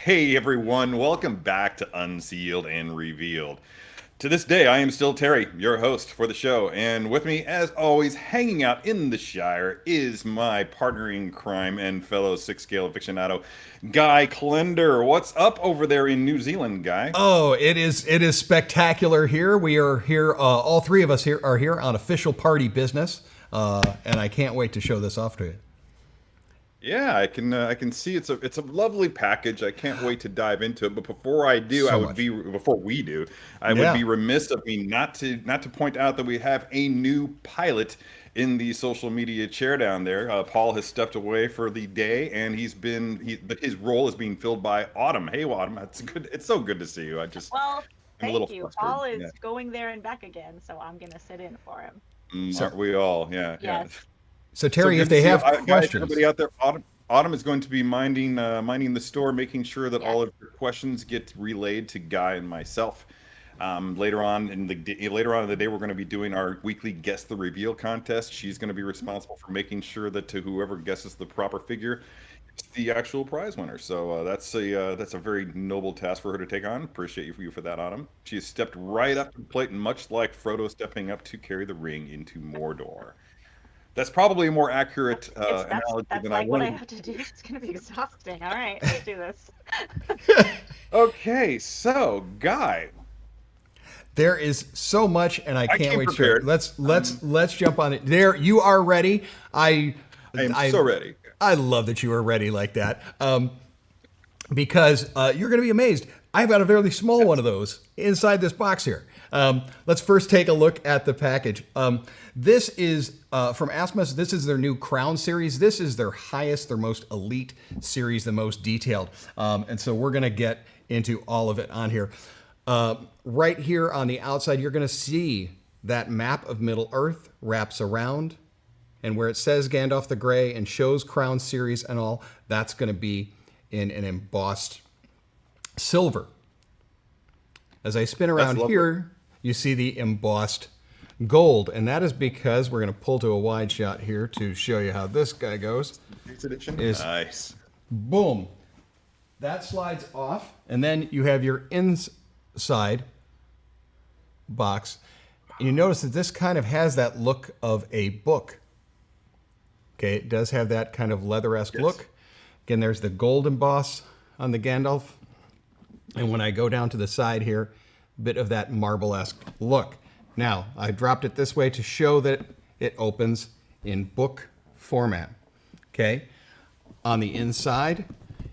Hey everyone, welcome back to Unsealed and Revealed. To this day, I am still Terry, your host for the show, and with me, as always, hanging out in the Shire is my partner in crime and fellow six-scale aficionado, Guy Klender. What's up over there in New Zealand, Guy? Oh, it is spectacular here. We are here. All three of us here are here on official party business, and I can't wait to show this off to you. Yeah, I can see it's a lovely package. I can't wait to dive into it. But before I do, So much. before we do, I would Yeah. be remiss of me not to point out that we have a new pilot in the social media chair down there. Paul has stepped away for the day, and but his role is being filled by Autumn. Hey, Autumn, it's good. It's so good to see you. Well, I'm a little thank you. flustered. Paul is Yeah, going there and back again, so I'm gonna sit in for him. So, aren't we all? Yeah, yeah. Yes. so So Terry, good if to they see you, have guys. questions, Everybody out there, Autumn is going to be minding the store, making sure that Yes. all of your questions get relayed to Guy and myself. Later on in the day, we're going to be doing our weekly Guess the Reveal contest. She's going to be responsible for making sure that to whoever guesses the proper figure, it's the actual prize winner. So that's a very noble task for her to take on. Appreciate you for that, Autumn. She has stepped right up to the plate, much like Frodo stepping up to carry the ring into Mordor. That's probably a more accurate analogy That's than I like what I wanted. have to do. It's gonna be exhausting. All right, let's do this. Okay, so Guy, there is so much, and I I can't came wait to share it. prepared. Let's jump on it. There, you are ready. I am I so ready. I love that you are ready like that. Because you're going to be amazed. I've got a very small one of those inside this box here. Let's first take a look at the package. This is from Asmus. This is their new Crown series. This is their highest, their most elite series, the most detailed. And so we're going to get into all of it on here. Right here on the outside, you're going to see that map of Middle Earth wraps around. And where it says Gandalf the Grey and shows Crown series and all, that's going to be in an embossed silver. As I spin around lovely. here, you see the embossed gold. And that is because we're going to pull to a wide shot here to show you how this guy goes. Next edition. Is Nice. boom. That slides off. And then you have your inside box. And you notice that this kind of has that look of a book. Okay, it does have that kind of leather-esque Yes. look. Again, there's the gold emboss on the Gandalf. And when I go down to the side here, a bit of that marble-esque look. Now, I dropped it this way to show that it opens in book format. Okay, on the inside,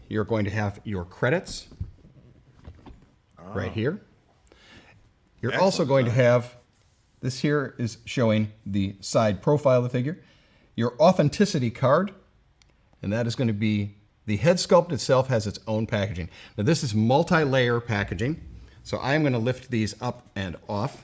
you're going to have your credits right here. You're also Excellent. going to have, this here is showing the side profile of the figure, your authenticity card, and that is going to be the head sculpt itself has its own packaging. Now this is multi-layer packaging, so I'm going to lift these up and off.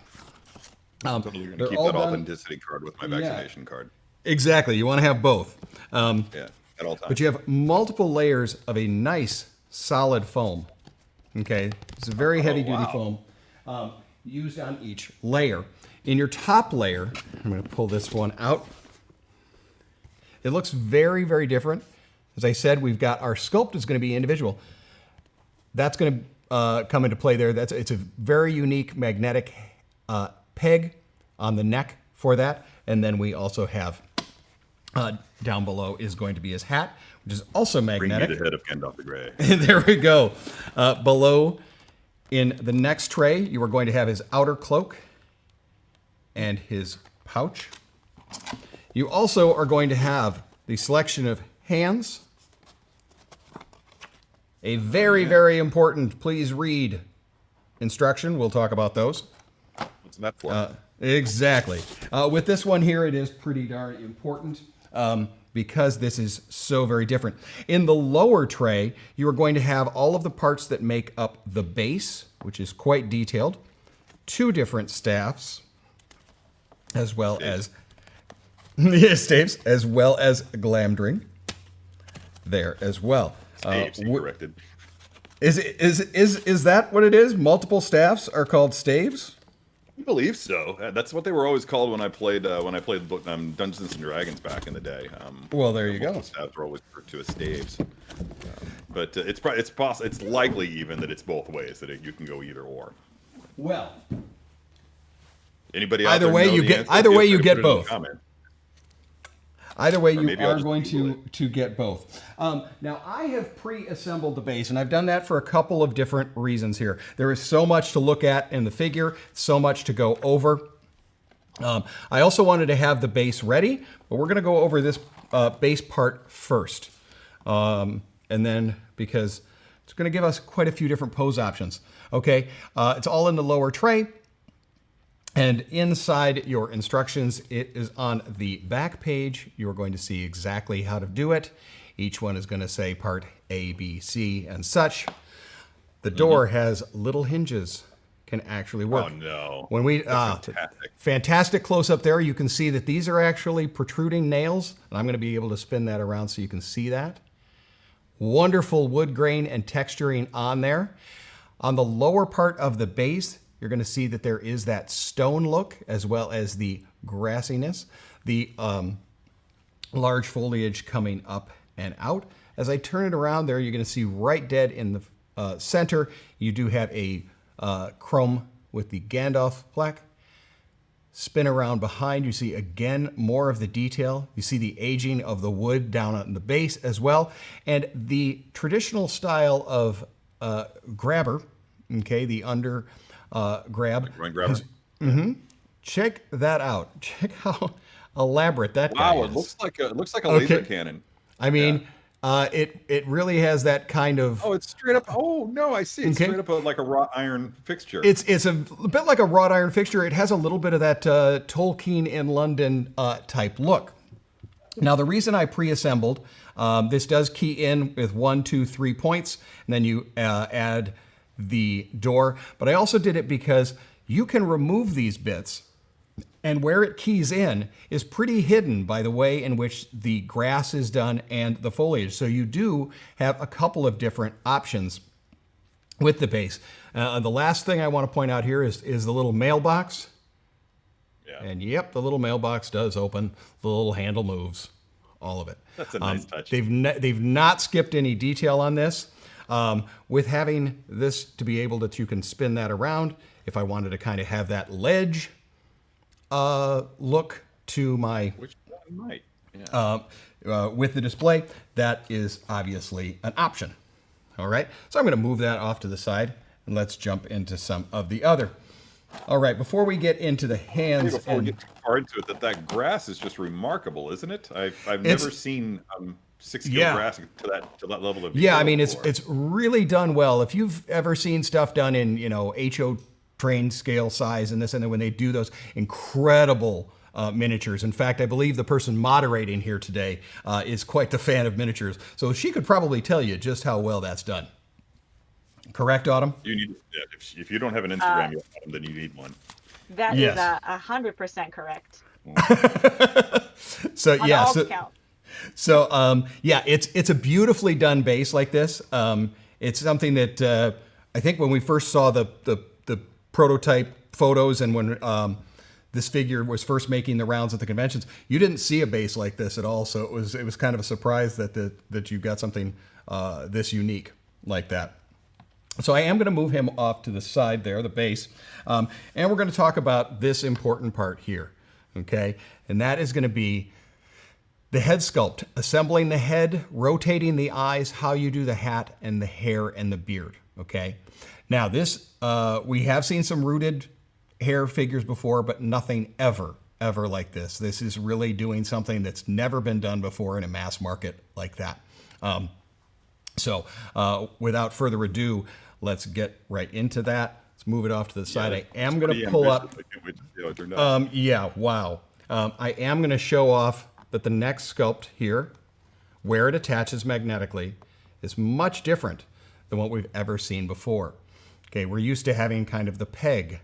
Totally going to They're keep all that done- authenticity card with my vaccination card. Exactly, you want to have both. Yeah, at all times. But you have multiple layers of a nice solid foam. Okay, it's a very heavy duty wow. foam used on each layer. In your top layer, I'm going to pull this one out. It looks very, very different. As I said, we've got our sculpt is going to be individual. That's going to come into play there. It's a very unique magnetic peg on the neck for that. And then we also have down below is going to be his hat, which is also Bring me magnetic. the head of Gandalf the Grey. There we go. Below in the next tray, you are going to have his outer cloak and his pouch. You also are going to have the selection of hands. A very, very important, please read instruction. We'll talk about those. What's that for? Exactly. With this one here, it is pretty darn important because this is so very different. In the lower tray, you are going to have all of the parts that make up the base, which is quite detailed, 2 different staffs, as well as staves, as well as glamdring there as well. Staves, you corrected. Is that what it is? Multiple staffs are called staves? I believe so. That's what they were always called when I played Dungeons and Dragons back in the day. Well, there you go. Stabs were always referred to as staves. But it's likely even that it's both ways, that you can go either or. Well, Anybody out either there way know you the get answer? either Feel way free you to get put it in the both. comments. Either way, Or you maybe I'll are just going Google to get both. Now, I have pre-assembled the base, and I've done that for a couple of different reasons here. There is so much to look at in the figure, so much to go over. I also wanted to have the base ready, but we're going to go over this base part first. And then, because it's going to give us quite a few different pose options. Okay, it's all in the lower tray. And inside your instructions, it is on the back page. You're going to see exactly how to do it. Each one is going to say part A, B, C, and such. The door has little hinges, can actually work. Oh no! When we fantastic. fantastic close up there, you can see that these are actually protruding nails, and I'm going to be able to spin that around so you can see that. Wonderful wood grain and texturing on there. On the lower part of the base, you're going to see that there is that stone look as well as the grassiness, the large foliage coming up and out. As I turn it around there, you're going to see right dead in the center, you do have a chrome with the Gandalf plaque. Spin around behind, you see again more of the detail. You see the aging of the wood down on the base as well. And the traditional style of grabber, okay, the under grab. Run grabber. Check that out. Check how elaborate that Wow, guy it is. looks like a laser Okay. cannon. I mean, it really has that kind of. Oh, it's straight up. Oh no, I see. It's Okay. straight up like a wrought iron fixture. It's a bit like a wrought iron fixture. It has a little bit of that Tolkien in London type look. Now, the reason I pre-assembled, this does key in with 1, 2, 3 points, and then you add the door. But I also did it because you can remove these bits, and where it keys in is pretty hidden by the way in which the grass is done and the foliage. So you do have a couple of different options with the base. The last thing I want to point out here is the little mailbox. Yeah. And yep, the little mailbox does open. The little handle moves. All of it. That's a nice touch. They've not skipped any detail on this. With having this to be able that you can spin that around, if I wanted to kind of have that ledge look to my Which one might? Yeah. with the display, that is obviously an option. All right, so I'm going to move that off to the side, and let's jump into some of the other. All right, before we get into the hands, Before we and get too far into it, that grass is just remarkable, isn't it? I've never seen 6 Yeah. grass to that level of yeah, I detail mean before. it's really done well. If you've ever seen stuff done in HO train scale size and this and then when they do those incredible miniatures. In fact, I believe the person moderating here today is quite the fan of miniatures, so she could probably tell you just how well that's done. Correct, Autumn? You need if you don't have an Instagram yet, then you need one. That is Yes. 100% correct. So On yeah, all so, count. so yeah, it's a beautifully done base like this. It's something that I think when we first saw the prototype photos and when this figure was first making the rounds at the conventions, you didn't see a base like this at all. So it was kind of a surprise that you got something this unique like that. So I am going to move him off to the side there, the base, and we're going to talk about this important part here, okay? And that is going to be the head sculpt, assembling the head, rotating the eyes, how you do the hat and the hair and the beard, okay? Now this, we have seen some rooted hair figures before, but nothing ever like this. This is really doing something that's never been done before in a mass market like that. So without further ado, let's get right into that. Let's move it off to the side. I am going to pull up. I can't wait to see how it turned out. Yeah, wow. I am going to show off that the next sculpt here, where it attaches magnetically, is much different than what we've ever seen before. Okay, we're used to having kind of the peg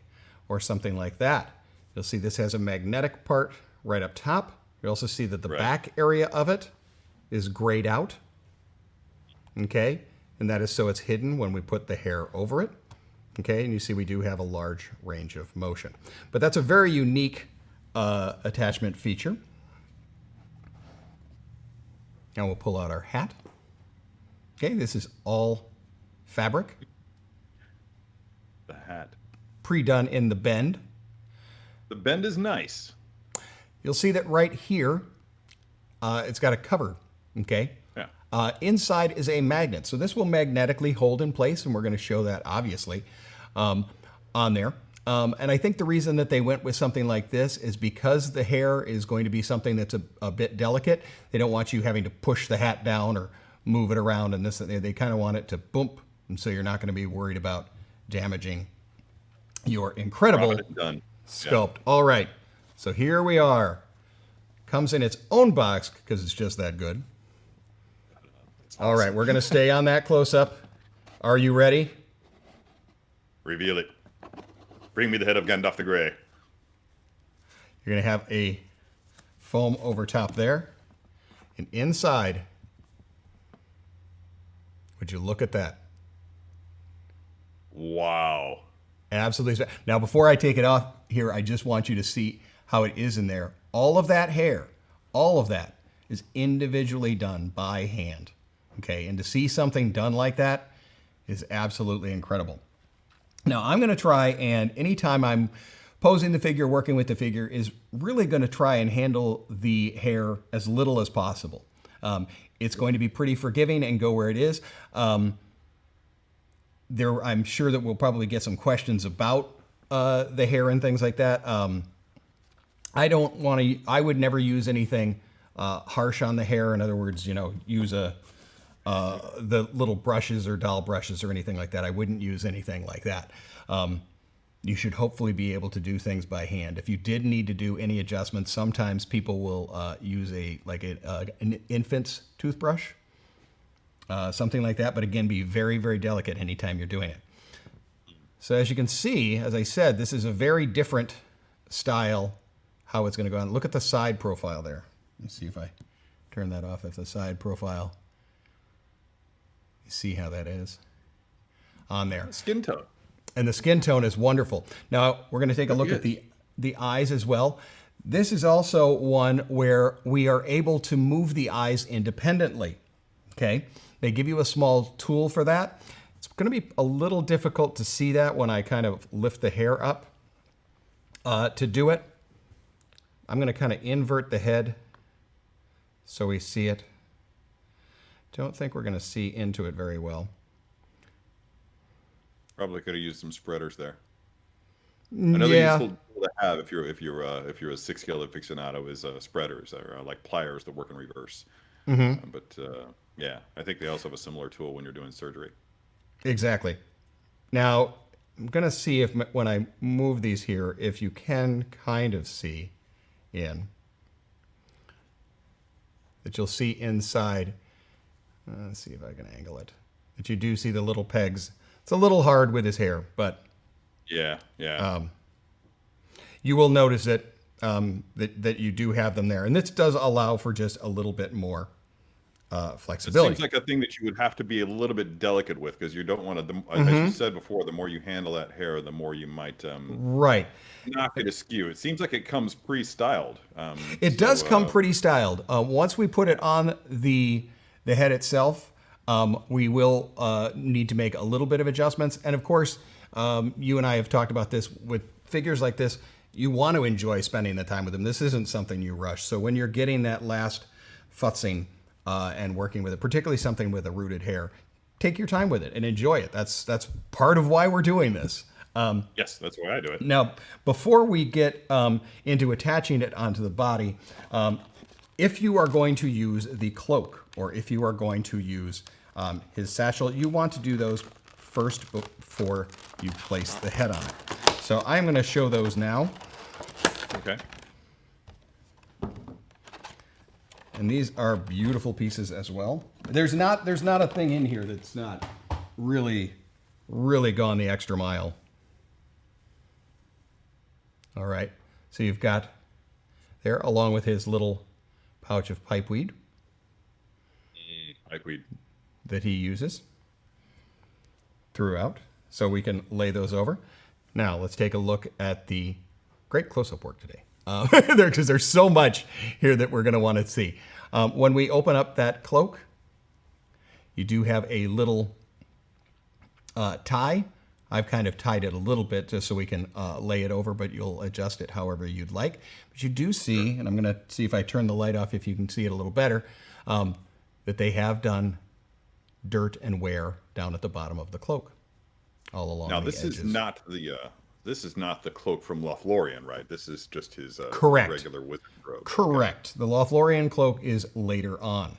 or something like that. You'll see this has a magnetic part right up top. You also see that the back area of it is grayed out. Okay, and that is so it's hidden when we put the hair over it. Okay, and you see we do have a large range of motion. But that's a very unique attachment feature. Now we'll pull out our hat. Okay, this is all fabric. The hat. Pre-done in the bend. The bend is nice. You'll see that right here, it's got a cover, okay? Yeah. Inside is a magnet. So this will magnetically hold in place, and we're going to show that, obviously, on there. And I think the reason that they went with something like this is because the hair is going to be something that's a bit delicate. They don't want you having to push the hat down or move it around, and this. They kind of want it to boom, and so you're not going to be worried about damaging your incredible sculpt. Yeah. All right, so here we are. Comes in its own box because it's just that good. Awesome. All right, we're going to stay on that close-up. Are you ready? Reveal it. Bring me the head of Gandalf the Grey. You're going to have a foam over top there. And inside, would you look at that? Wow. Absolutely. Now, before I take it off here, I just want you to see how it is in there. All of that hair, all of that is individually done by hand. Okay, and to see something done like that is absolutely incredible. Now, I'm going to try, and anytime I'm posing the figure, working with the figure, is really going to try and handle the hair as little as possible. It's going to be pretty forgiving and go where it is. I'm sure that we'll probably get some questions about the hair and things like that. I don't want to. I would never use anything harsh on the hair. In other words, use the little brushes or doll brushes or anything like that. I wouldn't use anything like that. You should hopefully be able to do things by hand. If you did need to do any adjustments, sometimes people will use an infant's toothbrush, something like that. But again, be very, very delicate anytime you're doing it. So as you can see, as I said, this is a very different style, how it's going to go on. Look at the side profile there. Let's see if I turn that off. If the side profile, you see how that is on there. Skin tone. And the skin tone is wonderful. Now, we're going to take a look at the eyes as well. This is also one where we are able to move the eyes independently. Okay? They give you a small tool for that. It's going to be a little difficult to see that when I kind of lift the hair up. To do it, I'm going to kind of invert the head so we see it. Don't think we're going to see into it very well. Probably could have used some spreaders there. Another useful tool to have if you're a 6-scale aficionado is spreaders, or like pliers that work in reverse. Mm-hmm. Yeah, I think they also have a similar tool when you're doing surgery. Exactly. Now I'm going to see if when I move these here, if you can kind of see in that you'll see inside. Let's see if I can angle it. That you do see the little pegs. It's a little hard with his hair, but yeah. You will notice that that you do have them there, and this does allow for just a little bit more flexibility. It seems like a thing that you would have to be a little bit delicate with, because you don't want to. As you said before, the more you handle that hair, the more you might right knock it askew. It seems like it comes pre-styled. It does come pretty styled. Once we put it on the head itself. We will need to make a little bit of adjustments. And of course, you and I have talked about this with figures like this. You want to enjoy spending the time with them. This isn't something you rush. So when you're getting that last futzing and working with it, particularly something with a rooted hair, take your time with it and enjoy it. That's part of why we're doing this. Yes, that's why I do it. Now, before we get into attaching it onto the body, if you are going to use the cloak, or if you are going to use his satchel, you want to do those first before you place the head on it. So I'm going to show those now. Okay. And these are beautiful pieces as well. There's not a thing in here that's not really gone the extra mile. All right. So you've got there, along with his little pouch of pipeweed. Pipeweed. That he uses throughout. so we can lay those over. Now let's take a look at the great close-up work today. Because there's so much here that we're going to want to see. When we open up that cloak, you do have a little tie. I've kind of tied it a little bit just so we can lay it over, but you'll adjust it however you'd like. But you do see, and I'm going to see if I turn the light off if you can see it a little better, that they have done dirt and wear down at the bottom of the cloak, all along the edges. This is not the cloak from Lothlorien, right? This is just his Correct. regular wizard robe. Correct. Okay. The Lothlorien cloak is later on.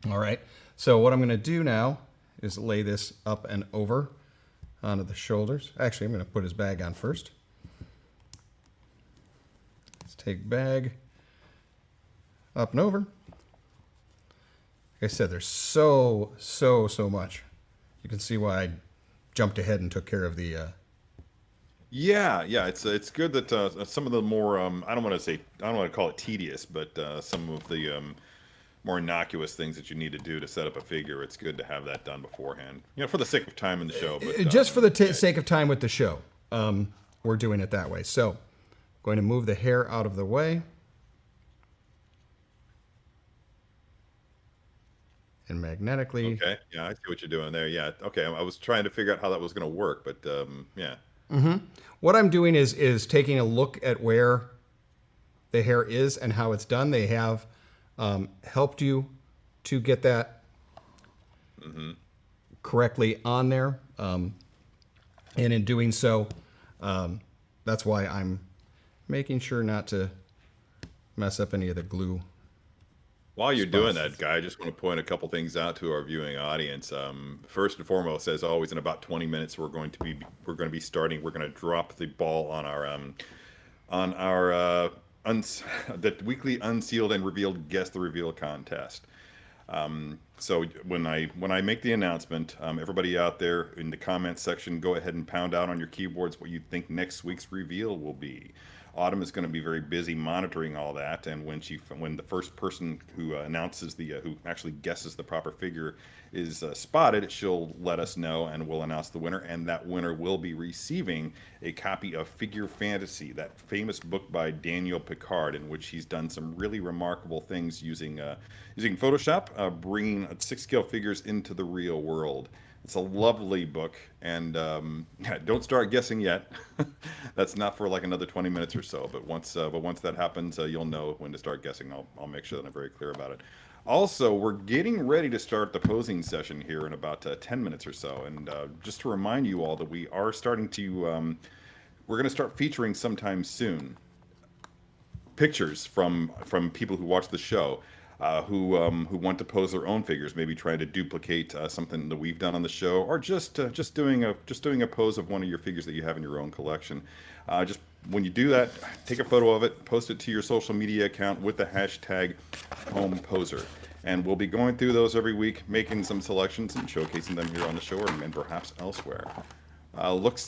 All right. So what I'm going to do now is lay this up and over onto the shoulders. Actually, I'm going to put his bag on first. Let's take bag up and over. Like I said, there's so much. You can see why I jumped ahead and took care of the... Yeah, it's good that some of the more I don't want to call it tedious, but some of the more innocuous things that you need to do to set up a figure, it's good to have that done beforehand. For the sake of time in the show. But, just for the sake of time with the show, we're doing it that way. So, going to move the hair out of the way. And magnetically. Okay, yeah, I see what you're doing there. Yeah, okay, I was trying to figure out how that was going to work, but yeah. Mm-hmm. What I'm doing is taking a look at where the hair is and how it's done. They have helped you to get that correctly on there. And in doing so, that's why I'm making sure not to mess up any of the glue. While you're doing that, Guy, I just want to point a couple things out to our viewing audience. First and foremost, as always, in about 20 minutes, we're going to be starting. We're going to drop the ball on our the weekly Unsealed and Revealed Guess the Reveal contest. So when I make the announcement, everybody out there in the comments section, go ahead and pound out on your keyboards what you think next week's reveal will be. Autumn is going to be very busy monitoring all that, and when the first person who announces who actually guesses the proper figure is spotted, she'll let us know, and we'll announce the winner. And that winner will be receiving a copy of Figure Fantasy, that famous book by Daniel Picard, in which he's done some really remarkable things using Photoshop, bringing 6-scale figures into the real world. It's a lovely book, and don't start guessing yet. That's not for like another 20 minutes or so. But once that happens, you'll know when to start guessing. I'll make sure that I'm very clear about it. Also, we're getting ready to start the posing session here in about 10 minutes or so. And just to remind you all that we are starting to, we're going to start featuring sometime soon pictures from people who watch the show. Who want to pose their own figures, maybe trying to duplicate something that we've done on the show, or just doing a pose of one of your figures that you have in your own collection. Just when you do that, take a photo of it, post it to your social media account with the hashtag #HomePoser, and we'll be going through those every week, making some selections and showcasing them here on the show and perhaps elsewhere.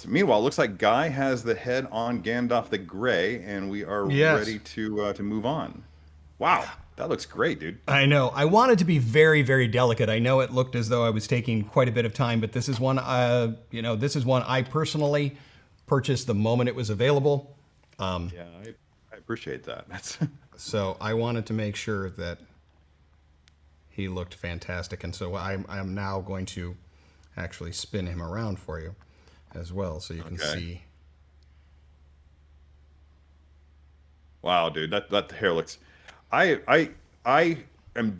Meanwhile, looks like Guy has the head on Gandalf the Grey, and we are ready to move on. Wow. That looks great, dude. I know. I wanted to be very, very delicate. I know it looked as though I was taking quite a bit of time, but this is one, this is one I personally purchased the moment it was available. Yeah, I appreciate that. So I wanted to make sure that he looked fantastic, and so I'm now going to actually spin him around for you as well, so you can see. Wow, dude, that hair looks. I am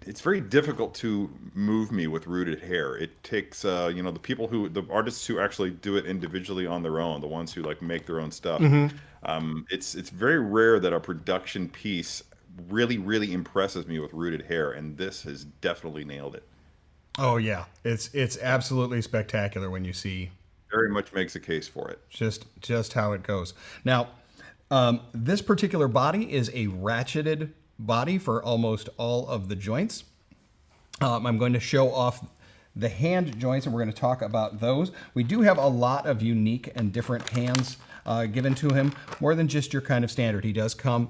it's very difficult to move me with rooted hair. It takes, the artists who actually do it individually on their own, the ones who like make their own stuff. It's very rare that a production piece really, really impresses me with rooted hair, and this has definitely nailed it. Oh yeah, it's absolutely spectacular when you see. Very much makes a case for it. Just how it goes. Now, this particular body is a ratcheted body for almost all of the joints. I'm going to show off the hand joints, and we're going to talk about those. We do have a lot of unique and different hands given to him, more than just your kind of standard. He does come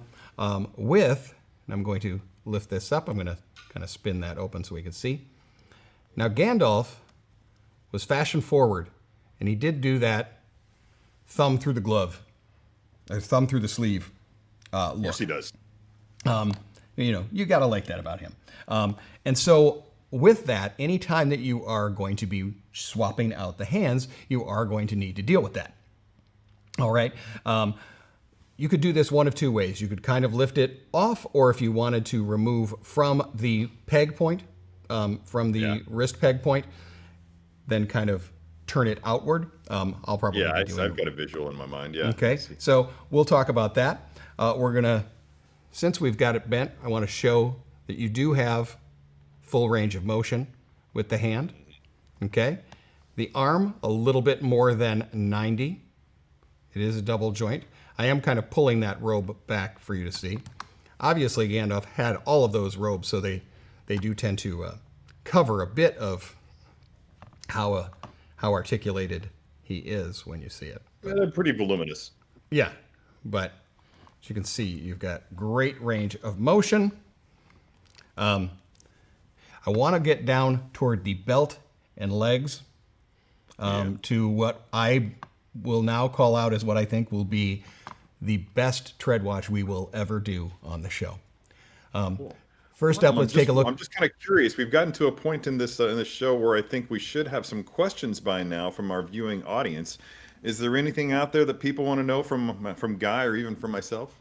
with, and I'm going to lift this up. I'm going to kind of spin that open so we can see. Now, Gandalf was fashion forward And he did do that thumb through the glove, or thumb through the sleeve look. Yes, he does. You got to like that about him. And so with that, anytime that you are going to be swapping out the hands, you are going to need to deal with that. All right. You could do this one of two ways. You could kind of lift it off, or if you wanted to remove from the peg point, from the wrist peg point, then kind of turn it outward. I'll probably Yeah, do I've got a visual in my mind. Yeah. Okay, so we'll talk about that. We're gonna, since we've got it bent, I want to show that you do have full range of motion with the hand. Okay, the arm a little bit more than 90. It is a double joint. I am kind of pulling that robe back for you to see. Obviously, Gandalf had all of those robes, so they do tend to cover a bit of how articulated he is when you see it. They're pretty voluminous. Yeah, but as you can see, you've got great range of motion. I want to get down toward the belt and legs to what I will now call out as what I think will be the best tread watch we will ever do on the show. Cool. First up, let's take a look. I'm just kind of curious. We've gotten to a point in this show where I think we should have some questions by now from our viewing audience. Is there anything out there that people want to know from Guy or even from myself?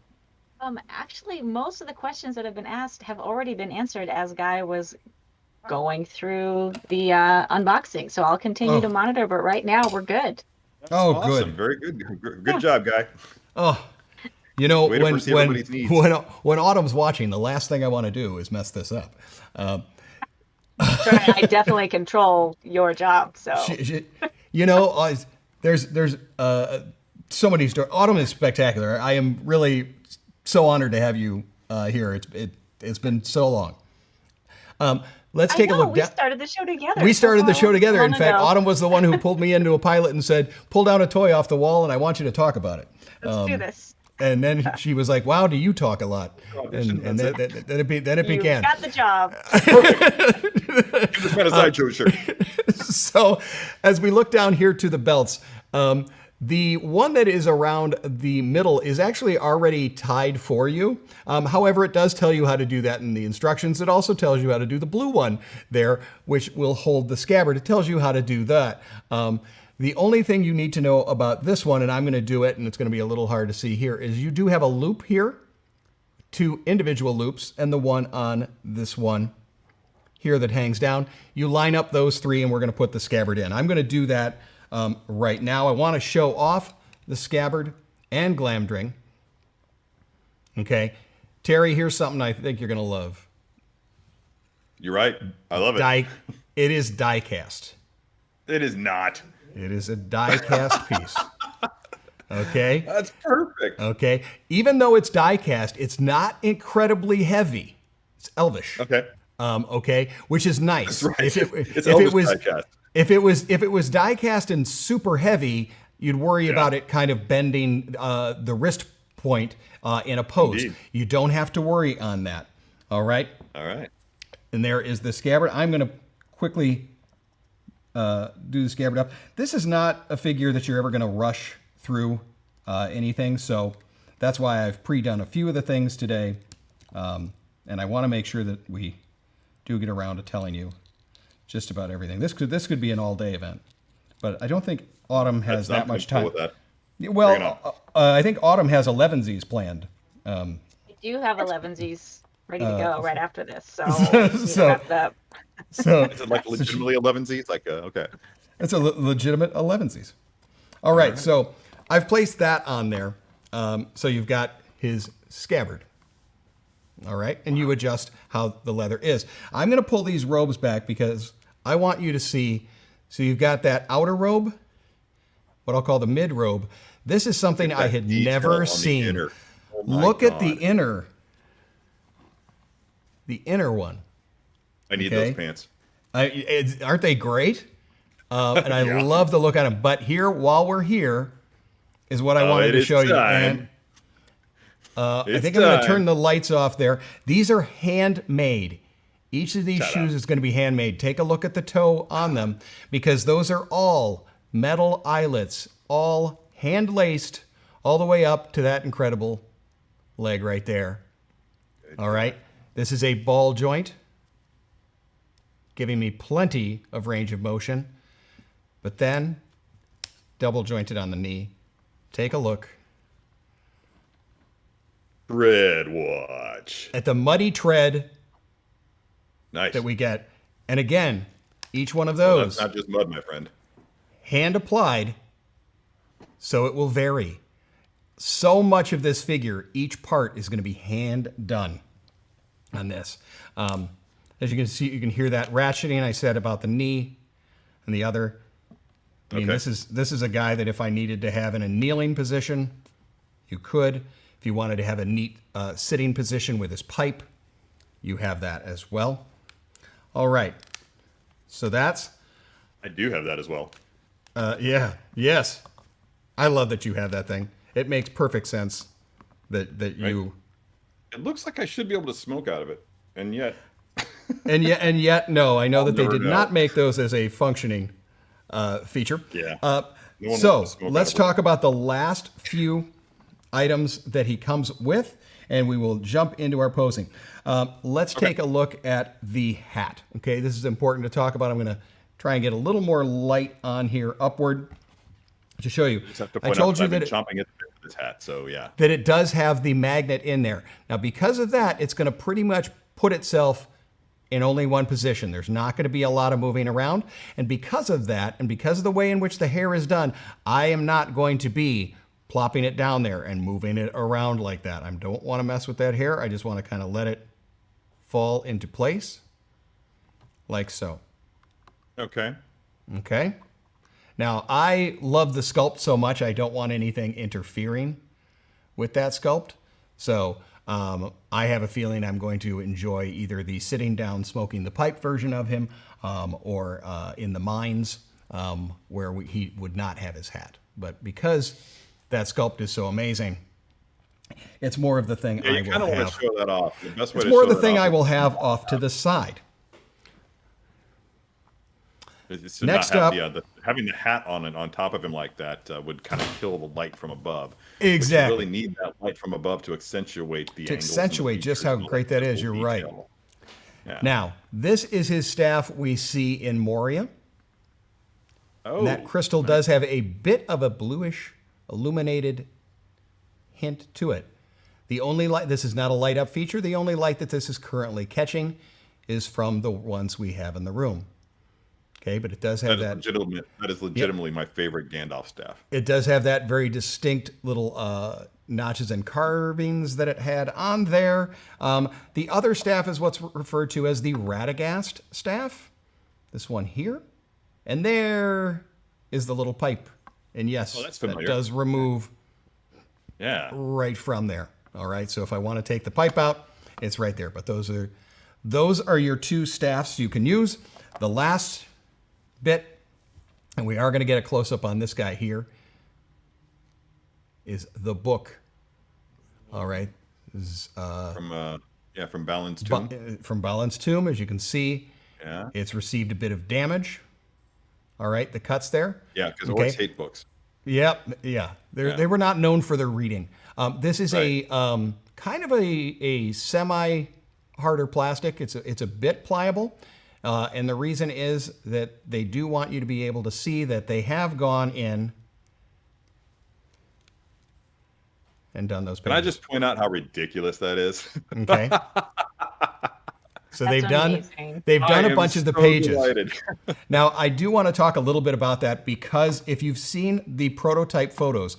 Actually, most of the questions that have been asked have already been answered as Guy was going through the unboxing. So I'll continue to monitor, but right now we're good. That's awesome. Good. Very good. Good job, Guy. Oh, when Autumn's watching, the last thing I want to do is mess this up. I definitely control your job. So there's so many stories. Autumn is spectacular. I am really so honored to have you here. It's been so long. Let's take a look. We started the show together. We started the show together. In fact, ago. Autumn was the one who pulled me into a pilot and said, "Pull down a toy off the wall, and I want you to talk about it." Let's do this. And then she was like, "Wow, do you talk a lot?" And then it began. You got the job. You just got a sideshow shirt. So, as we look down here to the belts, the one that is around the middle is actually already tied for you. However, it does tell you how to do that in the instructions. It also tells you how to do the blue one there, which will hold the scabbard. It tells you how to do that. The only thing you need to know about this one, and I'm going to do it, and it's going to be a little hard to see here, is you do have a loop here, 2 individual loops, and the one on this one here that hangs down. You line up those 3, and we're going to put the scabbard in. I'm going to do that right now. I want to show off the scabbard and glamdring. Okay. Terry, here's something I think you're going to love. You're right. I love it. It is die cast. It is not. It is a die cast piece. Okay. That's perfect. Okay. Even though it's die cast, it's not incredibly heavy. It's elvish. Okay. Okay. Which is nice. That's right. If it was die cast and super heavy, you'd worry about it kind of bending the wrist point in a pose. Indeed. You don't have to worry on that. All right. All right. And there is the scabbard. I'm going to quickly do the scabbard up. This is not a figure that you're ever going to rush through anything, so that's why I've pre-done a few of the things today, and I want to make sure that we do get around to telling you just about everything. This could be an all-day event, but I don't think Autumn has that much time. With that. Well, I think Autumn has 11Zs planned. I do have 11Zs ready to go right after this, so wrap that up. So is it like legitimately 11Zs? Like okay. It's a legitimate 11Zs. All right, so I've placed that on there. So you've got his scabbard. All right, and you adjust how the leather is. I'm going to pull these robes back because I want you to see. So you've got that outer robe, what I'll call the mid robe. This is something I had never seen. Look at the inner one. I need those pants. Aren't they great? And I love the look on them. But here, while we're here, is what I wanted to show you. And I think I'm going to turn the lights off there. These are handmade. Each of these shoes is going to be handmade. Take a look at the toe on them because those are all metal eyelets, all hand-laced all the way up to that incredible leg right there. All right. This is a ball joint, giving me plenty of range of motion, but then double jointed on the knee. Take a look Tread watch. at the muddy tread Nice. that we get. And again, each one of Well, those that's not just mud, my friend. hand applied, so it will vary. So much of this figure, each part is going to be hand done on this. As you can see, you can hear that ratcheting I said about the knee and the other. I mean, Okay. this is a guy that if I needed to have in a kneeling position, you could. If you wanted to have a neat sitting position with his pipe, you have that as well. All right. So that's, I do have that as well. yeah, yes. I love that you have that thing. It makes perfect sense that you... It looks like I should be able to smoke out of it, and yet... And yet, no, I know that they never did know. not make those as a functioning feature. Yeah. No one So wants to smoke let's out of it. talk about the last few items that he comes with, and we will jump into our posing. Let's take a look at the hat. Okay, this is important to talk about. I'm going to try and get a little more light on here upward to show you. Just have to I point told out you I've that been chomping at this hat, so yeah. that it does have the magnet in there. Now, because of that, it's going to pretty much put itself in only one position. There's not going to be a lot of moving around. And because of that, and because of the way in which the hair is done, I am not going to be plopping it down there and moving it around like that. I don't want to mess with that hair. I just want to kind of let it fall into place like so. Okay. Okay. Now, I love the sculpt so much, I don't want anything interfering with that sculpt. So I have a feeling I'm going to enjoy either the sitting down smoking the pipe version of him or in the mines where he would not have his hat. But because that sculpt is so amazing, it's more of the thing Yeah, I you kind will of want have. to show that off. The best way It's to more show of the that thing off I will have off to the side. is to Next not up- have having the hat on it on top of him like that would kind of kill the light from above. Exactly. But you really need that light from above to accentuate the To angles and the accentuate just features how and all great that is, physical you're right. detail. Yeah. Now, this is his staff we see in Moria. Oh, And that crystal does have a bit of a bluish illuminated hint to it. The only light, this is not a light up feature. The only light that this is currently catching is from the ones we have in the room. Okay, but it does have that. That is legitimately my favorite Gandalf staff. It does have that very distinct little notches and carvings that it had on there. The other staff is what's referred to as the Radagast staff. This one here. And there is the little pipe. And yes, Oh, that's that familiar. does remove Yeah. right from there. All right, so if I want to take the pipe out, it's right there. But those are your two staffs you can use. The last bit, and we are going to get a close-up on this guy here, is the book. All right. This is, From Balin's Tomb. from Balin's Tomb, as you can see, Yeah. it's received a bit of damage. All right, the cuts there. Yeah, because Okay. orcs hate books. Yep, yeah. They were not known for their reading. This is Right. a kind of a semi harder plastic. It's a bit pliable, and the reason is that they do want you to be able to see that they have gone in and done those Can I pages. just point out how ridiculous that is? Okay. So That's they've done amazing. a bunch of the pages. Delighted. Now, I do want to talk a little bit about that because if you've seen the prototype photos,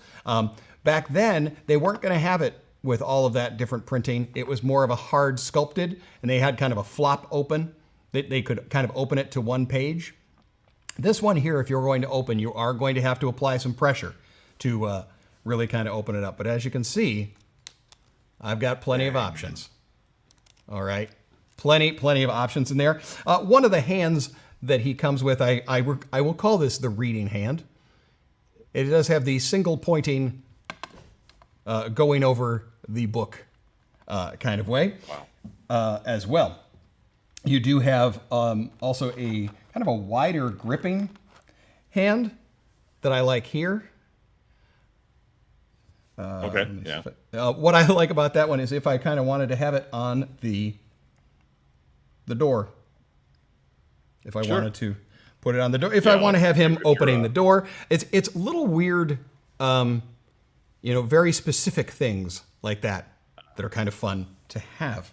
back then they weren't going to have it with all of that different printing. It was more of a hard sculpted, and they had kind of a flop open. They could kind of open it to one page. This one here, if you're going to open, you are going to have to apply some pressure to really kind of open it up. But as you can see, I've got plenty of options. All right. Plenty of options in there. One of the hands that he comes with, I will call this the reading hand. It does have the single pointing going over the book kind of way as well. You do have also a kind of a wider gripping hand that I like here. Okay. Yeah. What I like about that one is if I kind of wanted to have it on the door. If I wanted to put it on the door, if I want to have him opening the door, it's a little weird, very specific things like that are kind of fun to have,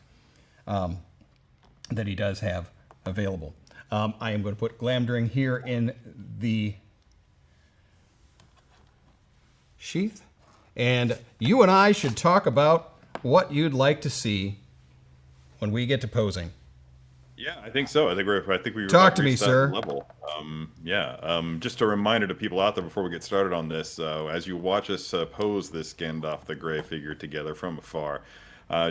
that he does have available. I am going to put Glamdring here in the sheath, and you and I should talk about what you'd like to see when we get to posing. Yeah, I think so. I think we talk to me, sir. Level. Just a reminder to people out there before we get started on this, as you watch us pose this Gandalf the Grey figure together from afar,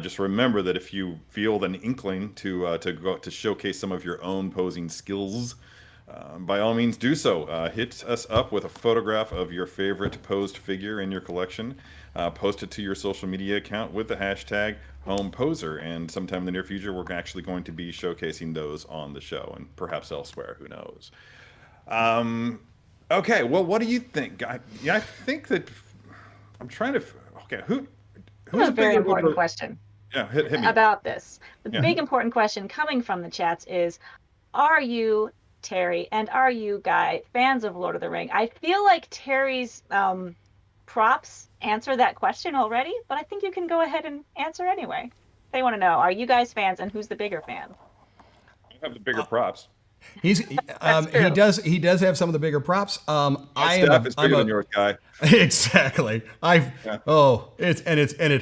just remember that if you feel an inkling to go to showcase some of your own posing skills, by all means do so. Hit us up with a photograph of your favorite posed figure in your collection. Post it to your social media account with the hashtag #HomePoser, and sometime in the near future we're actually going to be showcasing those on the show and perhaps elsewhere. Who knows? Okay, well, what do you think, Guy? Yeah, I think that I'm trying to. Okay, who's a very important question? Yeah, hit me about this. The big important question coming from the chats is: are you, Terry, and are you, Guy, fans of Lord of the Ring? I feel like Terry's props answer that question already, but I think you can go ahead and answer anyway. They want to know: are you guys fans, and who's the bigger fan? I have the bigger props. He does have some of the bigger props. My staff is bigger than yours, Guy. Exactly. It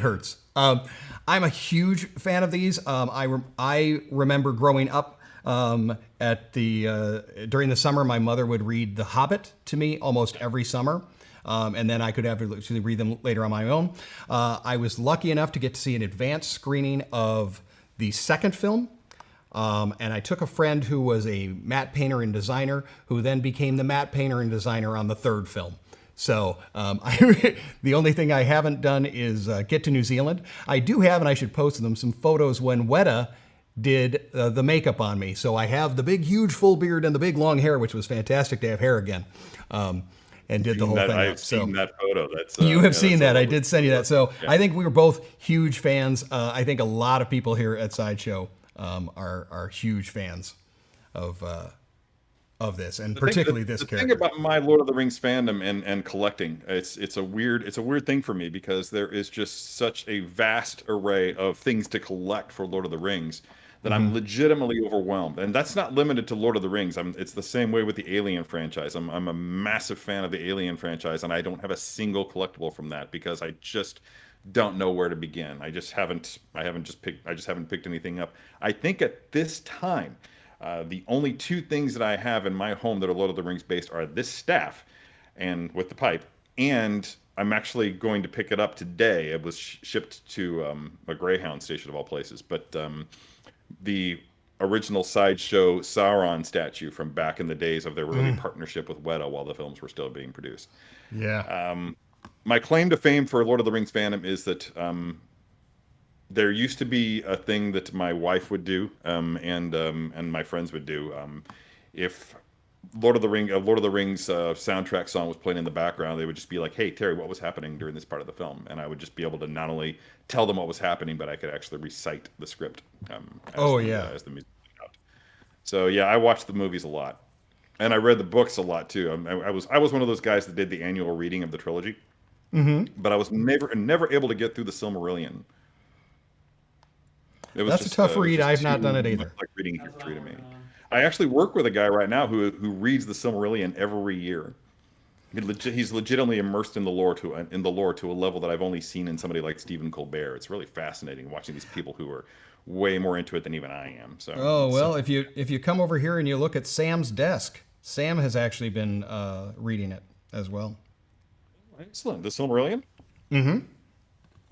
hurts. I'm a huge fan of these. I remember growing up during the summer, my mother would read The Hobbit to me almost every summer. And then I could actually read them later on my own. I was lucky enough to get to see an advanced screening of the second film. And I took a friend who was a matte painter and designer, who then became the matte painter and designer on the third film. So the only thing I haven't done is get to New Zealand. I do have, and I should post them, some photos when Weta did the makeup on me. So I have the big, huge full beard and the big long hair, which was fantastic to have hair again. And did the whole thing. I've seen that photo. You have seen that. I did send you that. So yeah. I think we were both huge fans. I think a lot of people here at Sideshow are huge fans of this, and particularly this character. The thing about my Lord of the Rings fandom and collecting, it's a weird thing for me, because there is just such a vast array of things to collect for Lord of the Rings that I'm legitimately overwhelmed. And that's not limited to Lord of the Rings. It's the same way with the Alien franchise. I'm a massive fan of the Alien franchise, and I don't have a single collectible from that because I just don't know where to begin. I just haven't picked anything up. I think at this time, the only two things that I have in my home that are Lord of the Rings based are this staff, and with the pipe, and I'm actually going to pick it up today. It was shipped to a Greyhound station of all places, but the original Sideshow Sauron statue from back in the days of their early partnership with Weta while the films were still being produced. Yeah. My claim to fame for Lord of the Rings fandom is that there used to be a thing that my wife would do, and my friends would do. If Lord of the Rings soundtrack song was playing in the background, they would just be like, "Hey, Terry, what was happening during this part of the film?" And I would just be able to not only tell them what was happening, but I could actually recite the script. As the music went out. So yeah, I watched the movies a lot, and I read the books a lot too. I was one of those guys that did the annual reading of the trilogy, but I was never able to get through the Silmarillion. That's a tough read. I've not done it either. Like reading history to me. I actually work with a guy right now who reads the Silmarillion every year. He's legitimately immersed in the lore to a level that I've only seen in somebody like Stephen Colbert. It's really fascinating watching these people who are way more into it than even I am. So if you come over here and you look at Sam's desk, Sam has actually been reading it as well. Excellent. The Silmarillion? Mm-hmm.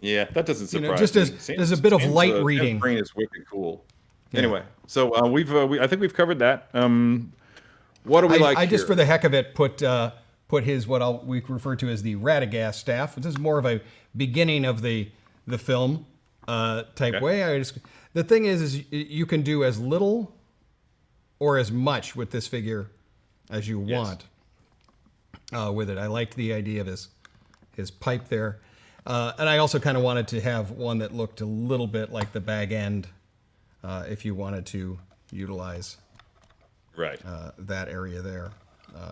Yeah, that doesn't surprise me. There's a bit of light reading. Sam's brain is wicked cool. Yeah. Anyway, so I think we've covered that. What do we like? I just, for the heck of it, put his we refer to as the Radagast staff. This is more of a beginning of the film type way. The thing is you can do as little or as much with this figure as you want. with it. I liked the idea of his pipe there. And I also kind of wanted to have one that looked a little bit like the bag end if you wanted to utilize that area there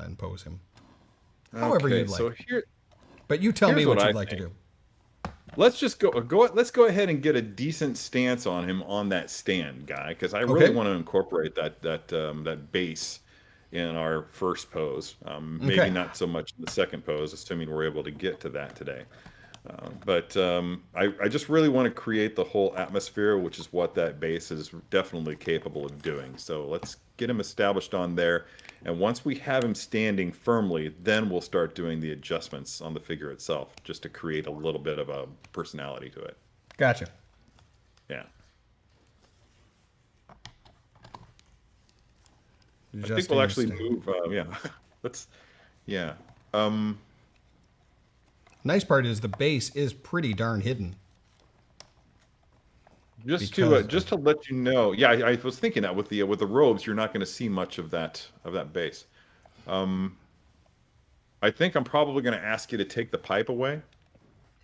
and pose him. However you'd like. So but you tell me what you'd like to do. Let's just let's go ahead and get a decent stance on him on that stand, Guy, because I really want to incorporate that base in our first pose. Maybe not so much in the second pose, assuming we're able to get to that today. But I just really want to create the whole atmosphere, which is what that base is definitely capable of doing. So let's get him established on there. And once we have him standing firmly, then we'll start doing the adjustments on the figure itself, just to create a little bit of a personality to it. Gotcha. Yeah. I think we'll actually move. Nice part is the base is pretty darn hidden. Just to let you know, I was thinking that with the robes, you're not going to see much of that base. I think I'm probably going to ask you to take the pipe away.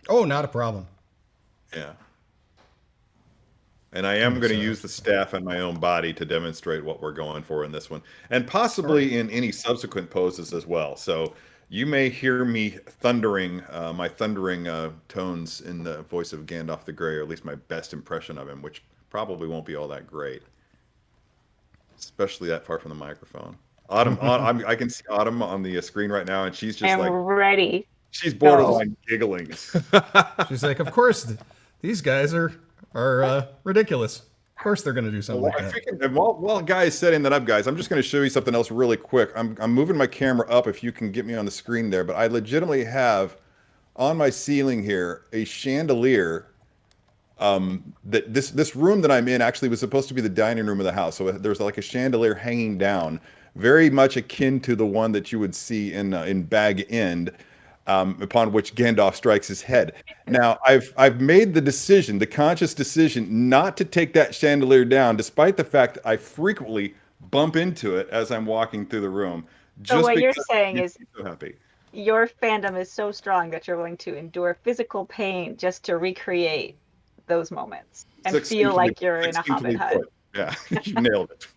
Oh, not a problem. Yeah. And I am going to use the staff on my own body to demonstrate what we're going for in this one, and possibly in any subsequent poses as well. So you may hear me thundering, my thundering tones in the voice of Gandalf the Grey, or at least my best impression of him, which probably won't be all that great, especially that far from the microphone. Autumn, I can see Autumn on the screen right now, and she's just ready. She's borderline giggling. She's like, of course, these guys are ridiculous. Of course they're going to do something like that. While Guy is setting that up, guys, I'm just going to show you something else really quick. I'm moving my camera up if you can get me on the screen there, but I legitimately have on my ceiling here a chandelier. That this room that I'm in actually was supposed to be the dining room of the house. So there's like a chandelier hanging down, very much akin to the one that you would see in Bag End. Upon which Gandalf strikes his head. Now, I've made the conscious decision, not to take that chandelier down, despite the fact that I frequently bump into it as I'm walking through the room. So what you're saying is, so happy. Your fandom is so strong that you're willing to endure physical pain just to recreate those moments and feel like you're in a Hobbit hut. Yeah, you nailed it.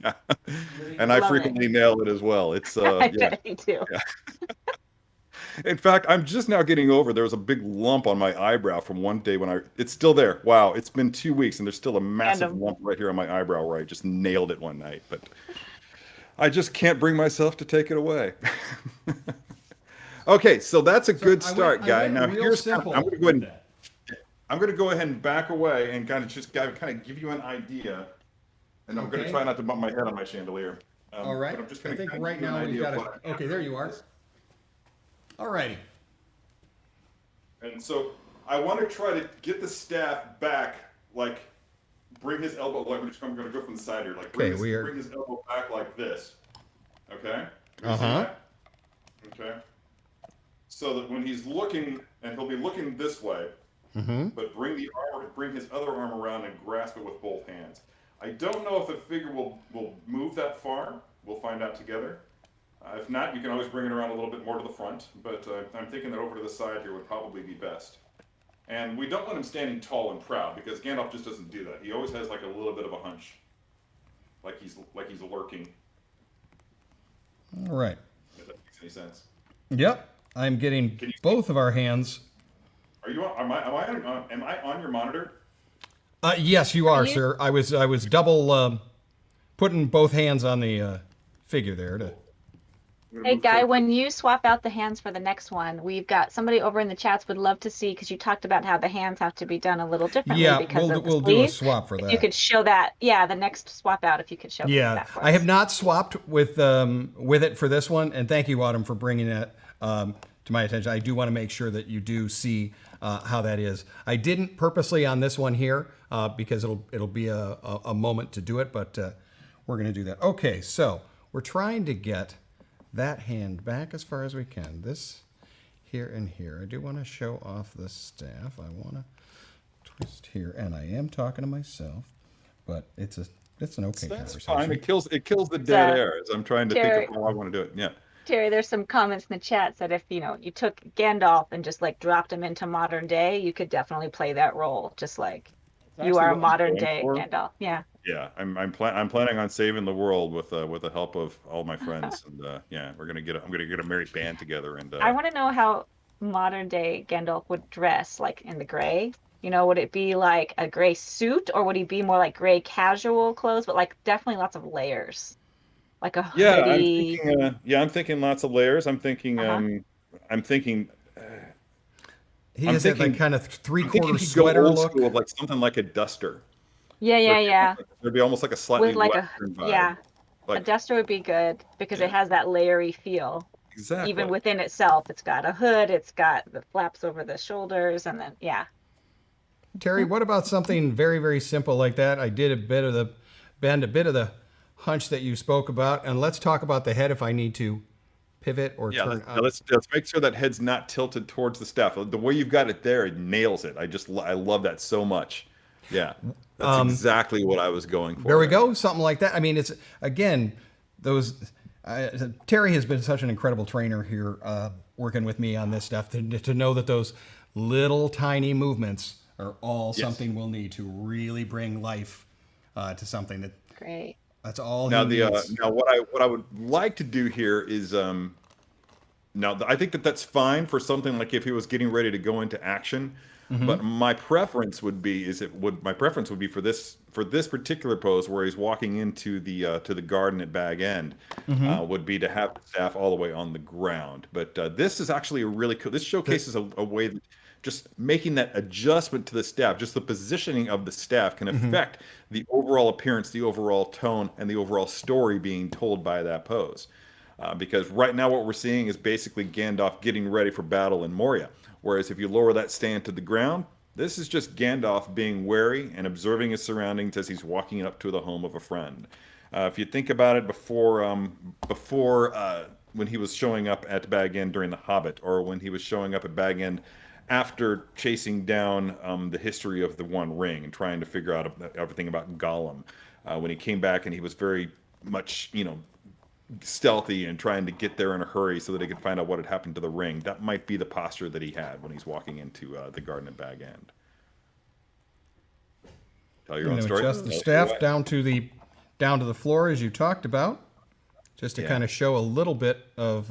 And I frequently nail it as well. It's I bet you do. Yeah. In fact, I'm just now getting over there was a big lump on my eyebrow from one day when it's still there. Wow, it's been 2 weeks and there's still a massive lump right here on my eyebrow where I just nailed it one night. But I just can't bring myself to take it away. Okay, so that's a good start, Guy. Now here's simple. I'm going to go ahead and back away and kind of give you an idea. And I'm going to try not to bump my head on my chandelier. All right. I'm just I think right now we've got okay, there you are. Alrighty. And so I want to try to get the staff back, like bring his elbow, like I'm going to go from the side here, like bring his elbow back like this. Okay? Okay. So that when he's looking, and he'll be looking this way, but bring his other arm around and grasp it with both hands. I don't know if the figure will move that far. We'll find out together. If not, you can always bring it around a little bit more to the front, but I'm thinking that over to the side here would probably be best. And we don't want him standing tall and proud, because Gandalf just doesn't do that. He always has like a little bit of a hunch, like he's lurking. All right. If that makes any sense. Yep, I'm getting both of our hands. Are you? Am I on your monitor? Yes, you are, sir. I was double putting both hands on the figure there to. Hey, Guy, when you swap out the hands for the next one, we've got somebody over in the chats would love to see, because you talked about how the hands have to be done a little differently because of the we'll do a swap for that. If you could show that, the next swap out, if you could show that for us. I have not swapped with it for this one, and thank you, Autumn, for bringing that to my attention. I do want to make sure that you do see how that is. I didn't purposely on this one here because it'll be a moment to do it, but we're going to do that. Okay, so we're trying to get that hand back as far as we can. This here and here. I do want to show off the staff. I want to twist here, and I am talking to myself, but it's an okay conversation. Fine. It kills the dead air as I'm trying to think of how I want to do it. Yeah. Terry, there's some comments in the chat that if you took Gandalf and just like dropped him into modern day, you could definitely play that role, just like It's you actually are what I'm modern going day for. Gandalf. Yeah. Yeah, I'm planning on saving the world with the help of all my friends, and yeah, I'm gonna get a merry band together, and I want to know how modern day Gandalf would dress, like in the gray. Would it be like a gray suit, or would he be more like gray casual clothes, but like definitely lots of layers, like a yeah, hoodie? I'm thinking lots of layers. Uh-huh. I'm thinking He I'm has that like thinking kind of I'm thinking three-quarter he'd go sweater old look. school, like something like a duster. Yeah, yeah, yeah. There'd be almost like a slightly With like Western vibe. yeah, a Like, duster would be good because it yeah, has that layery feel. Even exactly. within itself, it's got a hood, it's got the flaps over the shoulders, and then yeah. Terry, what about something very, very simple like that? I did a bit of the bend, a bit of the hunch that you spoke about, and let's talk about the head if I need to pivot or Yeah, turn yeah, up. let's make sure that head's not tilted towards the staff. The way you've got it there, it nails it. I love that so much. Yeah, that's exactly what I was going for There we there. go, something like that. I mean, it's again those. Terry has been such an incredible trainer here, working with me on this stuff. To know that those little tiny movements are all Yes. something we'll need to really bring life to something Great. that's all he Now needs. now what I would like to do here is now I think that that's fine for something like if he was getting ready to go into action, but my preference would be my preference would be for this particular pose where he's walking into the to the garden at Bag End, would be to have the staff all the way on the ground. But this is actually a really cool. This showcases a way that just making that adjustment to the staff, just the positioning of the staff can affect the overall appearance, the overall tone, and the overall story being told by that pose. Because right now what we're seeing is basically Gandalf getting ready for battle in Moria. Whereas if you lower that stand to the ground, this is just Gandalf being wary and observing his surroundings as he's walking up to the home of a friend. If you think about it before when he was showing up at Bag End during The Hobbit, or when he was showing up at Bag End after chasing down the history of the One Ring and trying to figure out everything about Gollum, when he came back and he was very much, stealthy and trying to get there in a hurry so that he could find out what had happened to the ring. That might be the posture that he had when he's walking into the garden at Bag End. Tell your I'm own going to story. adjust the Tell us staff away. down to the floor as you talked about, just to Yeah. kind of show a little bit of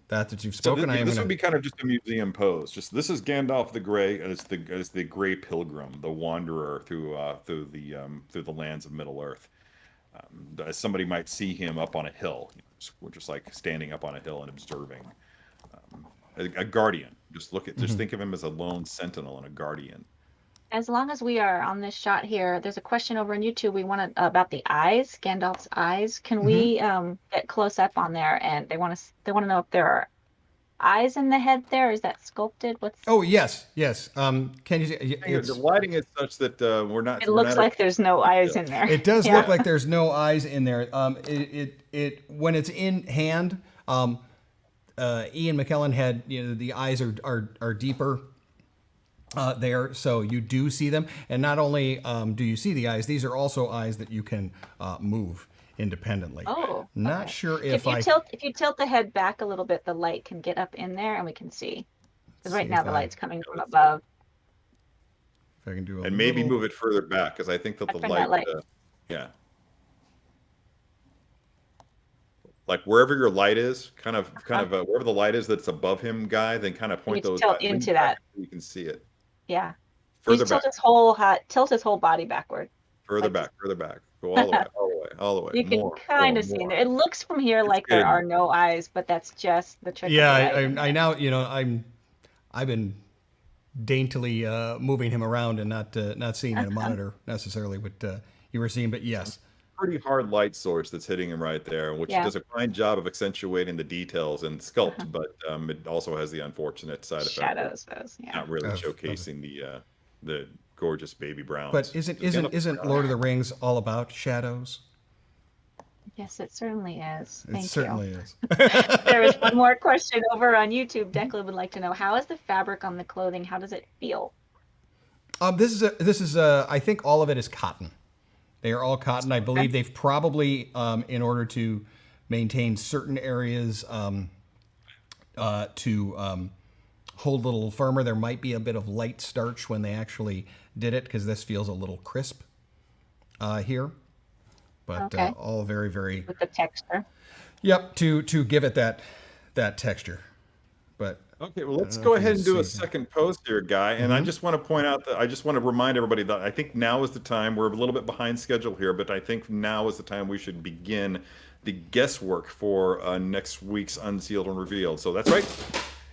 that you've So spoken. I am this going would to. be kind of just a museum pose. Just this is Gandalf the Grey as the Grey Pilgrim, the wanderer through the lands of Middle Earth. As somebody might see him up on a hill, we're just like standing up on a hill and observing. A guardian. Just think of him as a lone sentinel and a guardian. As long as we are on this shot here, there's a question over on YouTube. We want to about the eyes, Gandalf's eyes. Can we get close up on there? And they want to know if there are eyes in the head there. Is that sculpted? Oh yes, yes. Can you? The lighting is such that It looks like there's no eyes in there. It does Yeah. look like there's no eyes in there. It when it's in hand. Ian McKellen had the eyes are deeper there, so you do see them, and not only do you see the eyes, these are also eyes that you can move independently. Oh, Not okay. sure If you tilt the head back a little bit, the light can get up in there and we can see. Because right see now if the I light's coming from above. if I can do a and maybe little. move it further back because I think that I'd the turn that light, light. yeah, like wherever your light is, wherever the light is that's above him, Guy, then kind of You point need to those tilt bring into it back that. so you can see it Yeah. You further just back, tilt his whole body backward. further Like back, further back. Go all the way, all the way, all the way. you can More, kind more, of see in more. there. It looks from here It's like there getting are there. no eyes, but that's just the trick Yeah, of the light in I there. now I've been daintily moving him around and not seeing a monitor necessarily what you were seeing, but yes. Pretty hard light source that's hitting him right there, which Yeah. does a fine job of accentuating the details and sculpt, but it also has the unfortunate side effect of Shadows, those, yeah. not really Of- showcasing the gorgeous baby browns. But isn't Lord of the Rings all about shadows? Yes, it certainly is. It Thank you. certainly is. There is one more question over on YouTube. Declan would like to know, how is the fabric on the clothing? How does it feel? This is I think all of it is cotton. They are all cotton. I believe they've probably, in order to maintain certain areas to hold a little firmer. There might be a bit of light starch when they actually did it because this feels a little crisp here. But Okay. all very, very... With the texture. Yep, to give it that texture. But Okay, well, let's go ahead and do a second post here, Guy. And I just want to point out that I just want to remind everybody that I think now is the time. We're a little bit behind schedule here, but I think now is the time we should begin the guesswork for next week's Unsealed and Revealed. So that's right.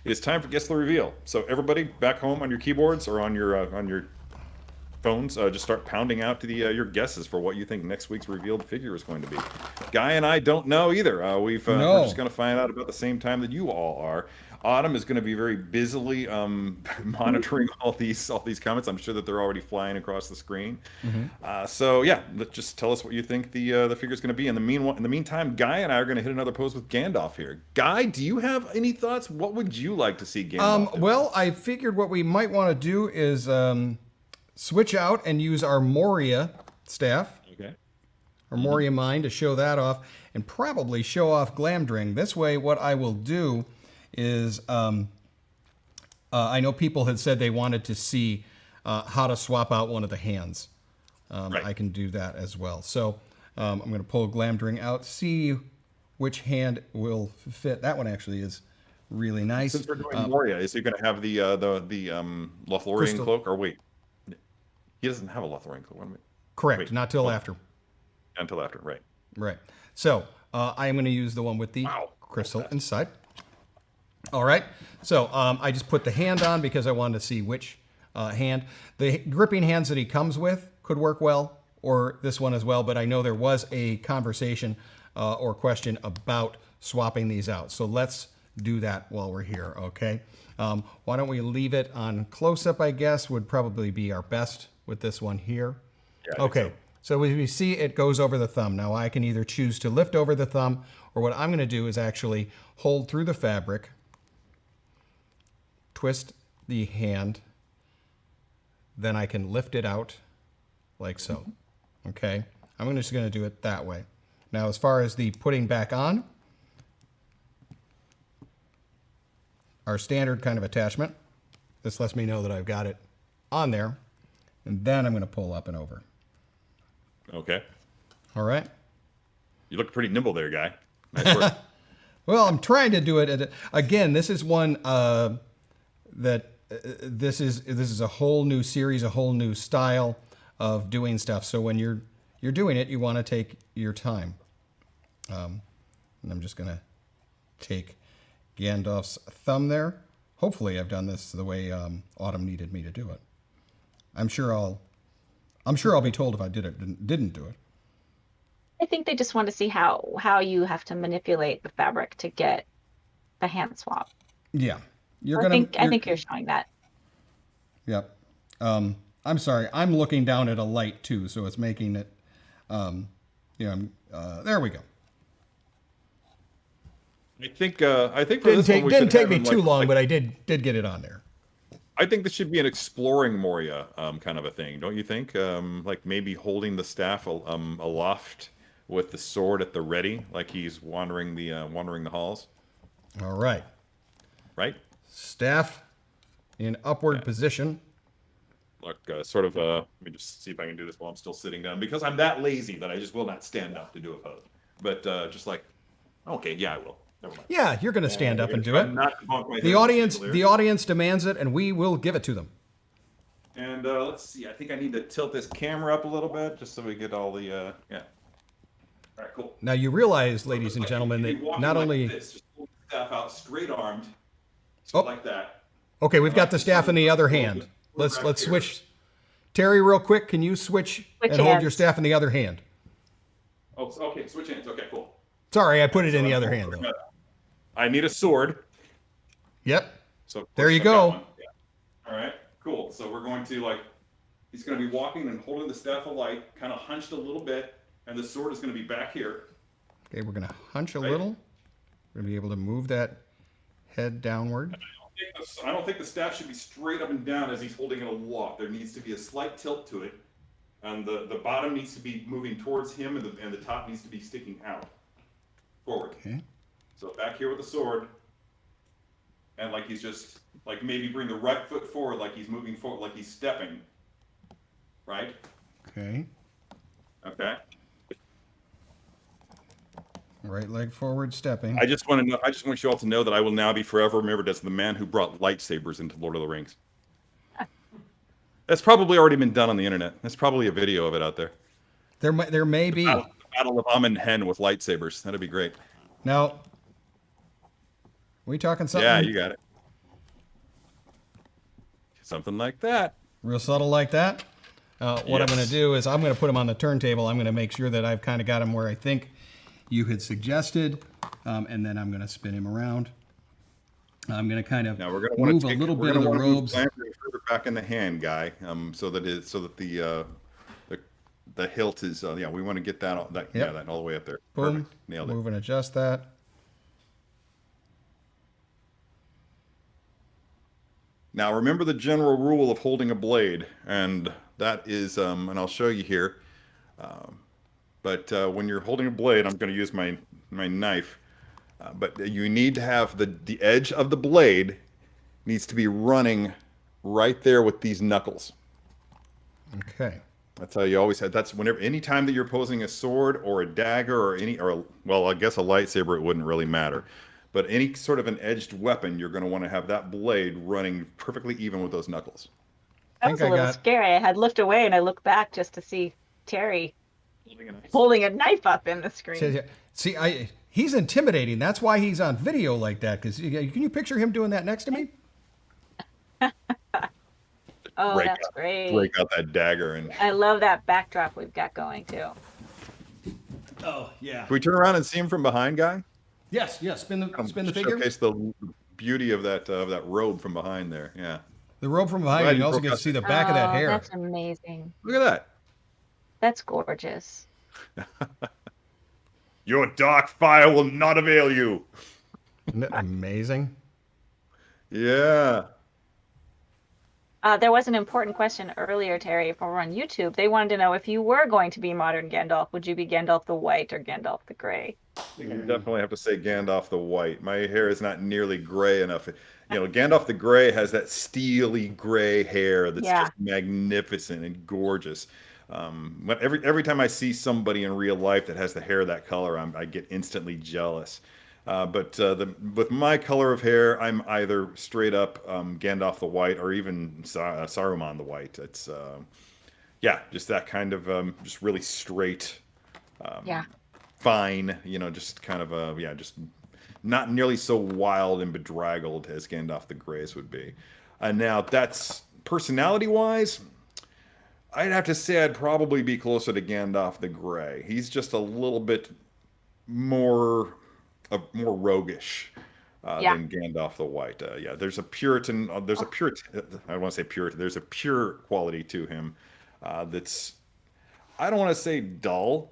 It is time for Guess the Reveal. So everybody back home on your keyboards or on your phones, just start pounding out to the your guesses for what you think next week's revealed figure is going to be. Guy and I don't know either. We're just going to find out about the same time that you all are. Autumn is going to be very busily monitoring all these comments. I'm sure that they're already flying across the screen. So yeah, just tell us what you think the figure is going to be. In the meantime, Guy and I are going to hit another pose with Gandalf here. Guy, do you have any thoughts? What would you like to see Gandalf do? Well, I figured what we might want to do is switch out and use our Moria staff. Okay. Or Moria Mine to show that off, and probably show off Glamdring. This way, what I will do is, I know people had said they wanted to see how to swap out one of the hands. Right. I can do that as well. So I'm going to pull Glamdring out, see which hand will fit. That one actually is really nice. Since we're doing Moria, is he going to have the Lothlorien Crystal. cloak? Or wait, he doesn't have a Lothlorien cloak. Correct, Wait, not till after. Until after, right. Right. So I am going to use the one with the crystal inside. All right. So I just put the hand on because I wanted to see which hand. The gripping hands that he comes with could work well, or this one as well. But I know there was a conversation or question about swapping these out. So let's do that while we're here. Okay. Why don't we leave it on close-up, I guess, would probably be our best with this one here. Yeah, okay. So as we see, it goes over the thumb. Now I can either choose to lift over the thumb, or what I'm going to do is actually hold through the fabric, twist the hand, then I can lift it out like so. Okay. I'm just going to do it that way. Now, as far as the putting back on, our standard kind of attachment, this lets me know that I've got it on there, and then I'm going to pull up and over. Okay. All right. You look pretty nimble there, Guy. Nice work. Well, I'm trying to do it. Again, this is one that this is a whole new series, a whole new style of doing stuff. So when you're doing it, you want to take your time. And I'm just going to take Gandalf's thumb there. Hopefully, I've done this the way Autumn needed me to do it. I'm sure I'll be told if I didn't do it. I think they just want to see how you have to manipulate the fabric to get the hand swap. Yeah, I think you're showing that. Yep. I'm sorry. I'm looking down at a light too, so it's making it. There we go. I think for this one, we didn't should take have me him, too long, like, but I did get it on there. I think this should be an exploring Moria kind of a thing, don't you think? Like maybe holding the staff aloft with the sword at the ready, like he's wandering the halls. All right. Right. Staff in upward position. Look, let me just see if I can do this while I'm still sitting down, because I'm that lazy that I just will not stand up to do a pose. But just like, okay, yeah, I will. Never mind. Yeah, you're going to stand up and do it. Not to bonk my The audience demands it, and we will give it to them. And let's see. I think I need to tilt this camera up a little bit just so we get all the yeah. All right, cool. Now you realize, ladies and gentlemen, that not only this, just pull the staff out straight armed, like that. Okay, we've got the staff in the other hand. Let's switch. Terry, real quick, can you switch and hold your staff in the other hand? Oh, okay. Switch hands. Okay, cool. Sorry, I put it in the other hand though. I need a sword. Yep. So there you go. Yeah. All right, cool. So we're going to he's going to be walking and holding the staff alight, kind of hunched a little bit, and the sword is going to be back here. Okay, we're going to hunch a little. We're going to be able to move that head downward. I don't think the staff should be straight up and down as he's holding it aloft. There needs to be a slight tilt to it, and the bottom needs to be moving towards him, and the top needs to be sticking out. Forward. Okay. So back here with the sword. And like he's just, like maybe bring the right foot forward like he's moving forward, like he's stepping. Right? Okay. Okay. Right leg forward, stepping. I just want to know, I just want you all to know that I will now be forever remembered as the man who brought lightsabers into Lord of the Rings. That's probably already been done on the internet. There's probably a video of it out there. There may be. The Battle of Amun Hen with lightsabers. That'd be great. Now, we talking something? Yeah, you got it. Something like that. Real subtle like that? What I'm going to do is I'm going to put them on the turntable. I'm going to make sure that I've kind of got him where I think you had suggested, and then I'm going to spin him around. I'm going to kind of Now we're going to move a little bit of the robes further back in the hand, Guy, so that the hilt is yeah. We want to get that that all the way up there. Boom. Perfect. Nailed it. Move and adjust that. Now remember the general rule of holding a blade, and that is and I'll show you here. But when you're holding a blade, I'm going to use my knife. But you need to have the edge of the blade needs to be running right there with these knuckles. Okay. That's how you always have. That's whenever, anytime that you're posing a sword or a dagger or well, I guess a lightsaber, it wouldn't really matter. But any sort of an edged weapon, you're going to want to have that blade running perfectly even with those knuckles. That was a little scary. I had looked away and I looked back just to see Terry holding a knife up in the screen. See, he's intimidating. That's why he's on video like that. Because can you picture him doing that next to me? Oh, that's great. Break out that dagger. And I love that backdrop we've got going too. Oh, yeah. Can we turn around and see him from behind, Guy? Yes, yes. Spin the figure. Showcase the beauty of that robe from behind there. Yeah. The robe from behind, and you also get to see the back of that hair. That's amazing. Look at that. That's gorgeous. Your dark fire will not avail you. Isn't that amazing? Yeah. There was an important question earlier, Terry, from on YouTube. They wanted to know if you were going to be modern Gandalf, would you be Gandalf the White or Gandalf the Grey? You definitely have to say Gandalf the White. My hair is not nearly gray enough. You know, Gandalf the Grey has that steely gray hair that's just magnificent and gorgeous. But every time I see somebody in real life that has the hair that color, I get instantly jealous. But with my color of hair, I'm either straight up Gandalf the White or even Saruman the White. It's yeah, just that kind of just really straight, fine. You know, just kind of yeah, just not nearly so wild and bedraggled as Gandalf the Grey's would be. And now that's personality-wise. I'd have to say I'd probably be closer to Gandalf the Grey. He's just a little bit more roguish than Gandalf the White. Yeah, there's a Puritan. There's a Puritan. I don't want to say Puritan. There's a pure quality to him that's. I don't want to say dull.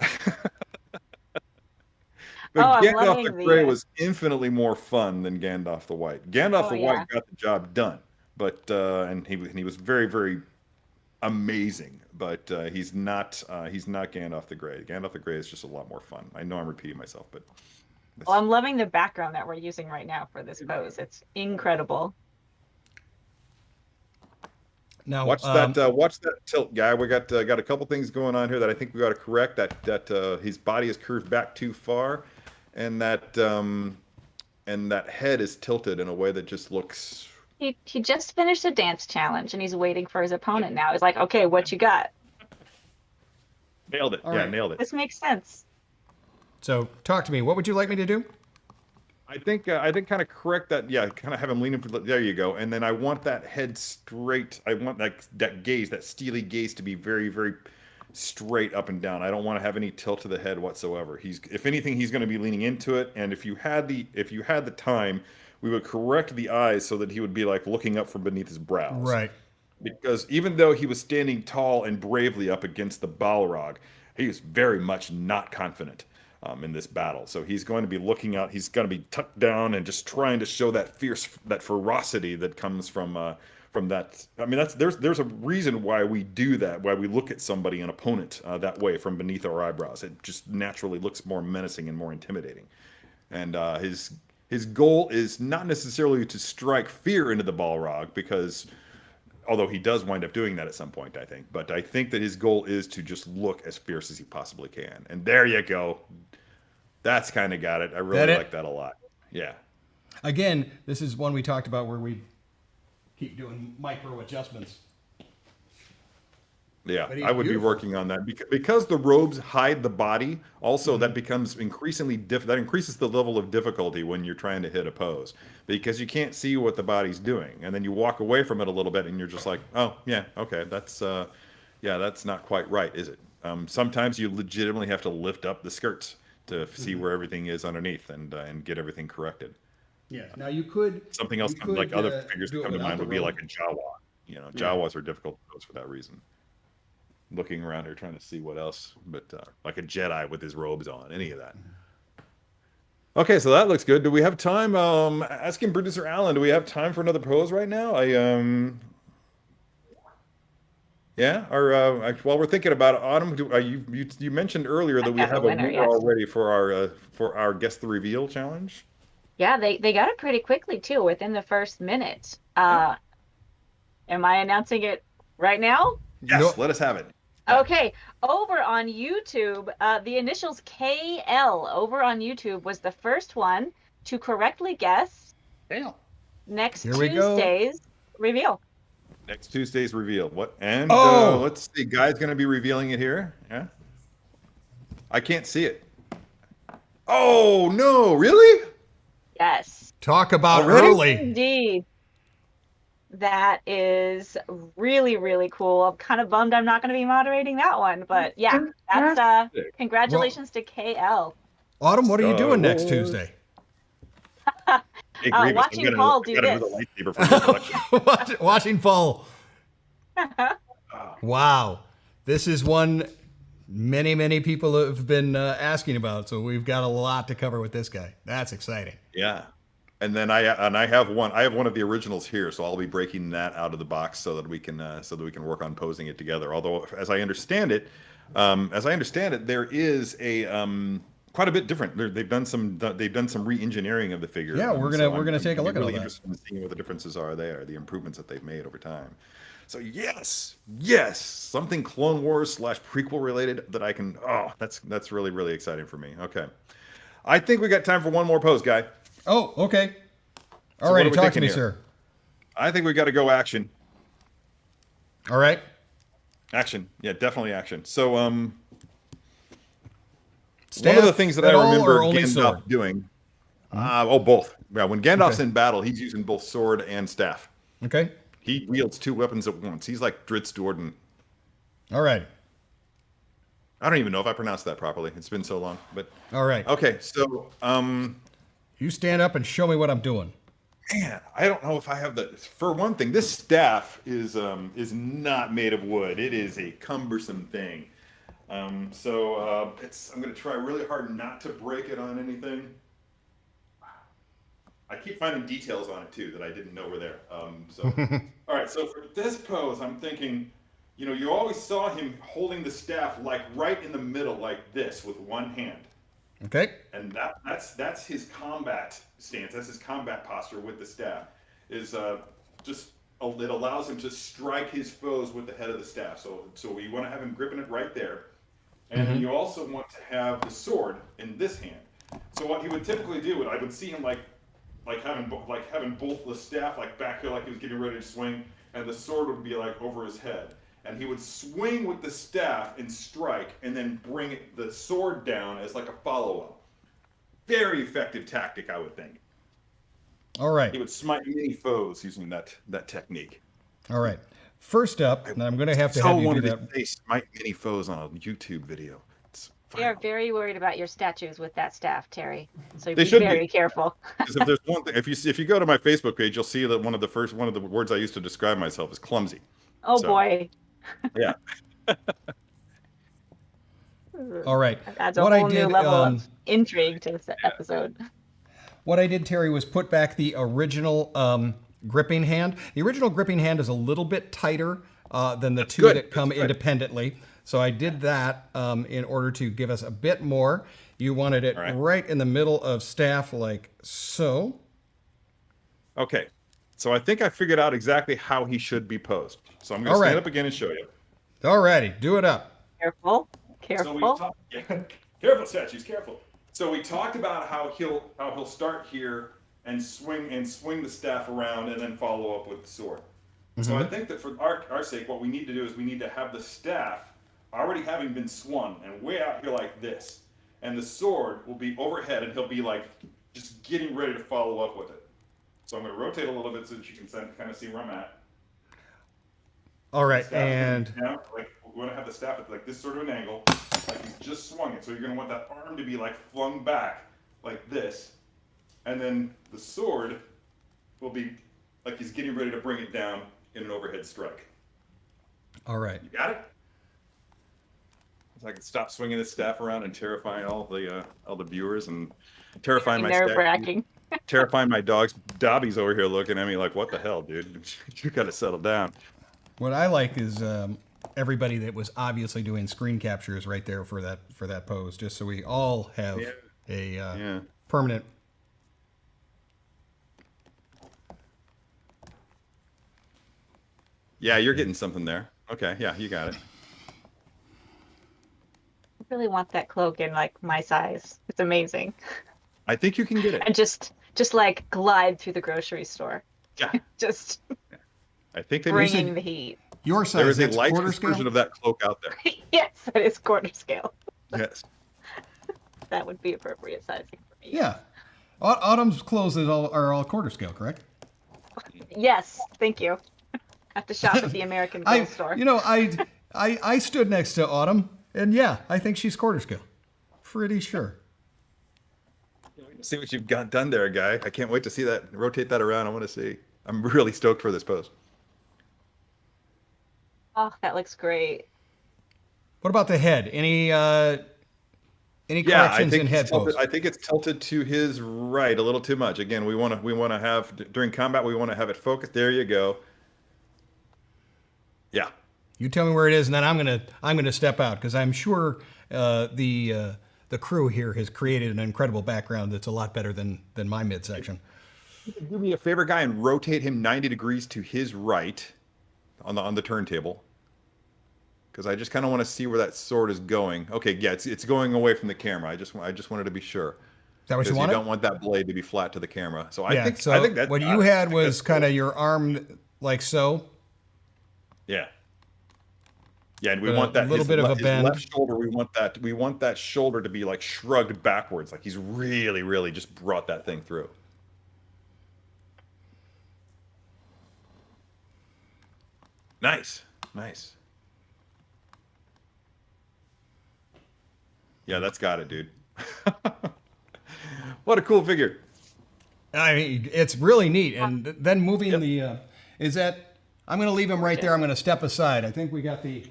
But Gandalf the Grey was infinitely more fun than Gandalf the White. Gandalf the White got the job done, but and he was very, very amazing. But he's not Gandalf the Grey. Gandalf the Grey is just a lot more fun. I know I'm repeating myself, but. Well, I'm loving the background that we're using right now for this pose. It's incredible. Now watch that tilt, Guy. We got a couple things going on here that I think we got to correct. That his body is curved back too far, and that head is tilted in a way that just looks. He just finished a dance challenge and he's waiting for his opponent now. He's like, okay, what you got? Nailed it. Nailed it. This makes sense. So talk to me. What would you like me to do? I think kind of correct that. Yeah, kind of have him leaning. There you go. And then I want that head straight. I want that gaze, that steely gaze, to be very, very straight up and down. I don't want to have any tilt to the head whatsoever. If anything, he's going to be leaning into it. And if you had the time, we would correct the eyes so that he would be like looking up from beneath his brows. Right. Because even though he was standing tall and bravely up against the Balrog, he is very much not confident. In this battle, so he's going to be looking out. He's going to be tucked down and just trying to show that that ferocity that comes from that. I mean, there's a reason why we do that. Why we look at somebody, an opponent, that way from beneath our eyebrows. It just naturally looks more menacing and more intimidating. and his goal is not necessarily to strike fear into the Balrog, because although he does wind up doing that at some point, I think. But I think that his goal is to just look as fierce as he possibly can. And there you go. That's kind of got it. I really like that a lot. Yeah. Again, this is one we talked about where we keep doing micro adjustments. Yeah, I would be working on that because the robes hide the body. Also, that becomes increasingly that increases the level of difficulty when you're trying to hit a pose, because you can't see what the body's doing, and then you walk away from it a little bit, and you're just like, oh yeah, okay, that's not quite right, is it? Sometimes you legitimately have to lift up the skirts to see where everything is underneath and get everything corrected. Yeah. Now you could something else like other figures that come to mind would be like a Jawa. Jawas are difficult to pose for that reason. Looking around here trying to see what else, but like a Jedi with his robes on, any of that. Okay, so that looks good. Do we have time? Asking producer Alan, do we have time for another pose right now? Yeah. Or while we're thinking about it, Autumn, you mentioned earlier that we have a winner already for our Guess the Reveal challenge. Yeah, they got it pretty quickly too, within the first minute. Am I announcing it right now? Yes, nope. Let us have it. Okay, over on YouTube, the initials KL over on YouTube was the first one to correctly guess next Tuesday's reveal. Next Tuesday's reveal. What? And let's see, Guy's going to be revealing it here. Yeah. I can't see it. Oh, no, really? Yes. Talk about early. Indeed. That is really, really cool. I'm kind of bummed I'm not going to be moderating that one, but yeah, that's congratulations to KL. Autumn, what are you doing next Tuesday? Hey, watching Paul do this. Watching Paul. Wow, this is one many people have been asking about, so we've got a lot to cover with this guy. That's exciting. Yeah. And then I have one of the originals here, so I'll be breaking that out of the box so that we can work on posing it together. Although, as I understand it, there is a quite a bit different. They've done some re-engineering of the figure. Yeah, we're gonna take a look at all that. Interested in seeing what the differences are there, the improvements that they've made over time. So yes, something Clone Wars / prequel related that I can. Oh, that's really exciting for me. Okay, I think we got time for one more pose, Guy. Oh, okay. All right, talk to me, sir. I think we got to go action. All right. Action. Yeah, definitely action. So, one of the things that I remember Gandalf doing. Both. Yeah, when Gandalf's in battle, he's using both sword and staff. Okay. He wields two weapons at once. He's like Dritz Dorden. All right. I don't even know if I pronounced that properly. It's been so long, but. All right. Okay, so you stand up and show me what I'm doing. Man, I don't know if I have the. For one thing, this staff is not made of wood. It is a cumbersome thing. So I'm going to try really hard not to break it on anything. I keep finding details on it too that I didn't know were there. All right. So for this pose, I'm thinking, you always saw him holding the staff like right in the middle, like this, with one hand. Okay. And that's his combat stance. That's his combat posture with the staff. Is it allows him to strike his foes with the head of the staff. So you want to have him gripping it right there, and then you also want to have the sword in this hand. So what he would typically do, I would see him like having both the staff like back here, like he was getting ready to swing, and the sword would be like over his head. And he would swing with the staff and strike, and then bring the sword down as like a follow-up. Very effective tactic, I would think. All right. He would smite many foes using that technique. All right. First up, and I'm going to have you do that. They smite many foes on a YouTube video. They are very worried about your statues with that staff, Terry. So be very careful. Because if there's one thing, if you go to my Facebook page, you'll see that one of the words I used to describe myself is clumsy. Oh boy. Yeah. All right. Adds a whole new level of intrigue to this episode. What I did, Terry, was put back the original gripping hand. The original gripping hand is a little bit tighter than the two good. that come That's good. independently. So I did that in order to give us a bit more. You wanted it right in the middle of staff like so. Okay. So I think I figured out exactly how he should be posed. So I'm going to stand up again and show you. Alrighty, do it up. Careful. So we Careful. careful, statues, careful. So we talked about how he'll start here and swing the staff around and then follow up with the sword. So I think that for our sake, what we need to do is we need to have the staff already having been swung and way out here like this, and the sword will be overhead and he'll be like just getting ready to follow up with it. So I'm going to rotate a little bit so that you can kind of see where I'm at. All right, and now, like we want to have the staff at like this sort of an angle, like he's just swung it. So you're going to want that arm to be like flung back like this, and then the sword will be like he's getting ready to bring it down in an overhead strike. all right. You got it? So I can stop swinging this staff around and terrifying all the viewers and terrifying my Nerve-wracking. terrifying my dogs. Dobby's over here looking at me like, "What the hell, dude? You got to settle down." What I like is everybody that was obviously doing screen captures right there for that pose, just so we all have a permanent. Yeah, you're getting something there. Okay, yeah, you got it. I really want that cloak in like my size. It's amazing. I think you can get it. And just like glide through the grocery store. Yeah. Just I think they bringing the heat. Your size. There is a that's light quarter version scale? of that cloak out there. Yes, that is quarter scale. Yes. That would be appropriate sizing for me. Yeah. Autumn's clothes are all quarter scale, correct? Yes, thank you. I have to shop at the American Girl store. You know, I stood next to Autumn, and yeah, I think she's quarter scale. Pretty sure. See what you've got done there, Guy. I can't wait to see that. Rotate that around. I want to see. I'm really stoked for this pose. Oh, that looks great. What about the head? Any corrections in head pose? I think it's tilted to his right a little too much. Again, we want to have during combat. We want to have it focused. There you go. Yeah. You tell me where it is, and then I'm gonna step out because I'm sure the crew here has created an incredible background that's a lot better than my midsection. Do me a favor, Guy, and rotate him 90 degrees to his right on the turntable, because I just kind of want to see where that sword is going. Okay, yeah, it's going away from the camera. I just wanted to be sure. Is that what you You wanted? don't want that blade to be flat to the camera. So Yeah, I think that's what you had was kind of your arm like so. Yeah. Yeah, and we But want that a little bit of a his bend. left shoulder. We want that shoulder to be like shrugged backwards, like he's really, really just brought that thing through. Nice, nice. Yeah, that's got it, dude. What a cool figure. I mean, it's really neat. And then moving the is that I'm going to leave him right there. I'm going to step aside. I think we got the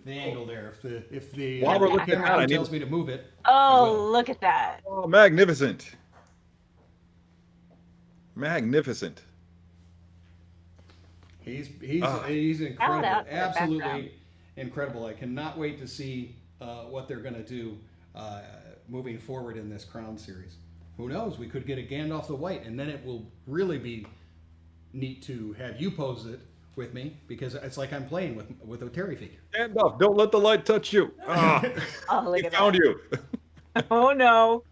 angle there. If the While we're looking camera at it, tells me to move it. Oh, look at that. Oh, magnificent. Magnificent. He's incredible. Shout out to the Absolutely background. incredible. I cannot wait to see what they're going to do moving forward in this Crown series. Who knows? We could get a Gandalf the White, and then it will really be neat to have you pose it with me, because it's like I'm playing with a Terry figure. Gandalf, don't let the light touch you. Ah, Oh, look he at found that. you. Oh no.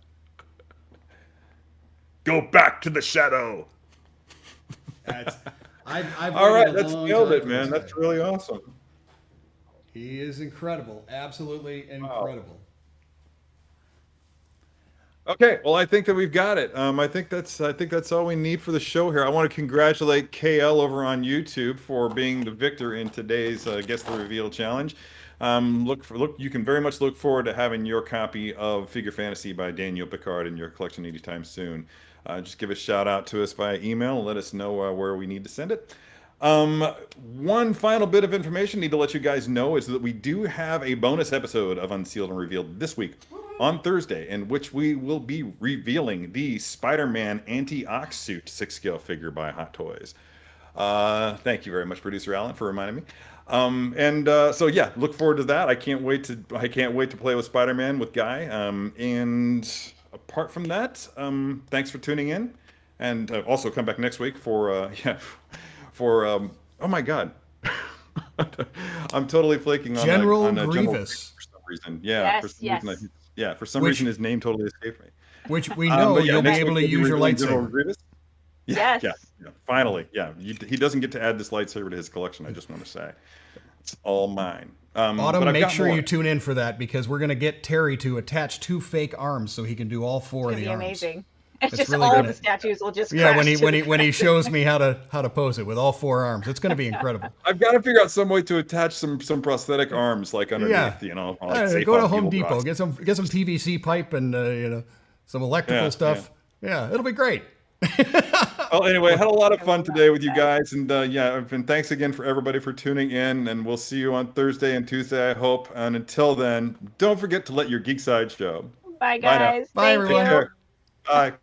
Go back to the shadow. I've All right, waited a that's long nailed time it, for man. this That's guy. really awesome. He is incredible. Absolutely incredible. Okay, well, I think that we've got it. I think that's all we need for the show here. I want to congratulate KL over on YouTube for being the victor in today's Guess the Reveal challenge. You can very much look forward to having your copy of Figure Fantasy by Daniel Picard in your collection anytime soon. Just give a shout out to us via email and let us know where we need to send it. One final bit of information I need to let you guys know is that we do have a bonus episode of Unsealed and Revealed this week on Thursday, in which we will be revealing the Spider-Man anti-ox suit 6-scale figure by Hot Toys. Thank you very much, producer Alan, for reminding me. So yeah, look forward to that. I can't wait to play with Spider-Man with Guy. And apart from that, thanks for tuning in, and also come back next week for oh my God, I'm totally flaking on General General Grievous. for some reason. Yeah, for Yes, some reason, yes. for some Which- reason his name totally escaped me. Which we know But yeah, you'll be next able to week we'll use your reviewing General lightsaber. Grievous. Yes. Yeah, finally, yeah. He doesn't get to add this lightsaber to his collection. I just want to say, it's all mine. Autumn, but I've make got sure more. you tune in for that because we're going to get Terry to attach 2 fake arms so he can do all 4 of It'd the be arms. amazing. It's That's just really all gonna- the statues will just Yeah, crash when he shows me how to pose it with all 4 arms, it's going to be incredible. I've got to figure out some way to attach some prosthetic arms like underneath. Yeah. You know, I like don't know, safe go to on Home Google Depot, Docs. get some PVC pipe and some electrical Yeah, stuff. Yeah, it'll be great. Well, anyway, I had a lot of fun today with you guys, and and thanks again for everybody for tuning in. And we'll see you on Thursday and Tuesday, I hope. And until then, don't forget to let your geek side show. Bye, Bye now. guys. Bye, Thank everyone. you. Take care. Bye.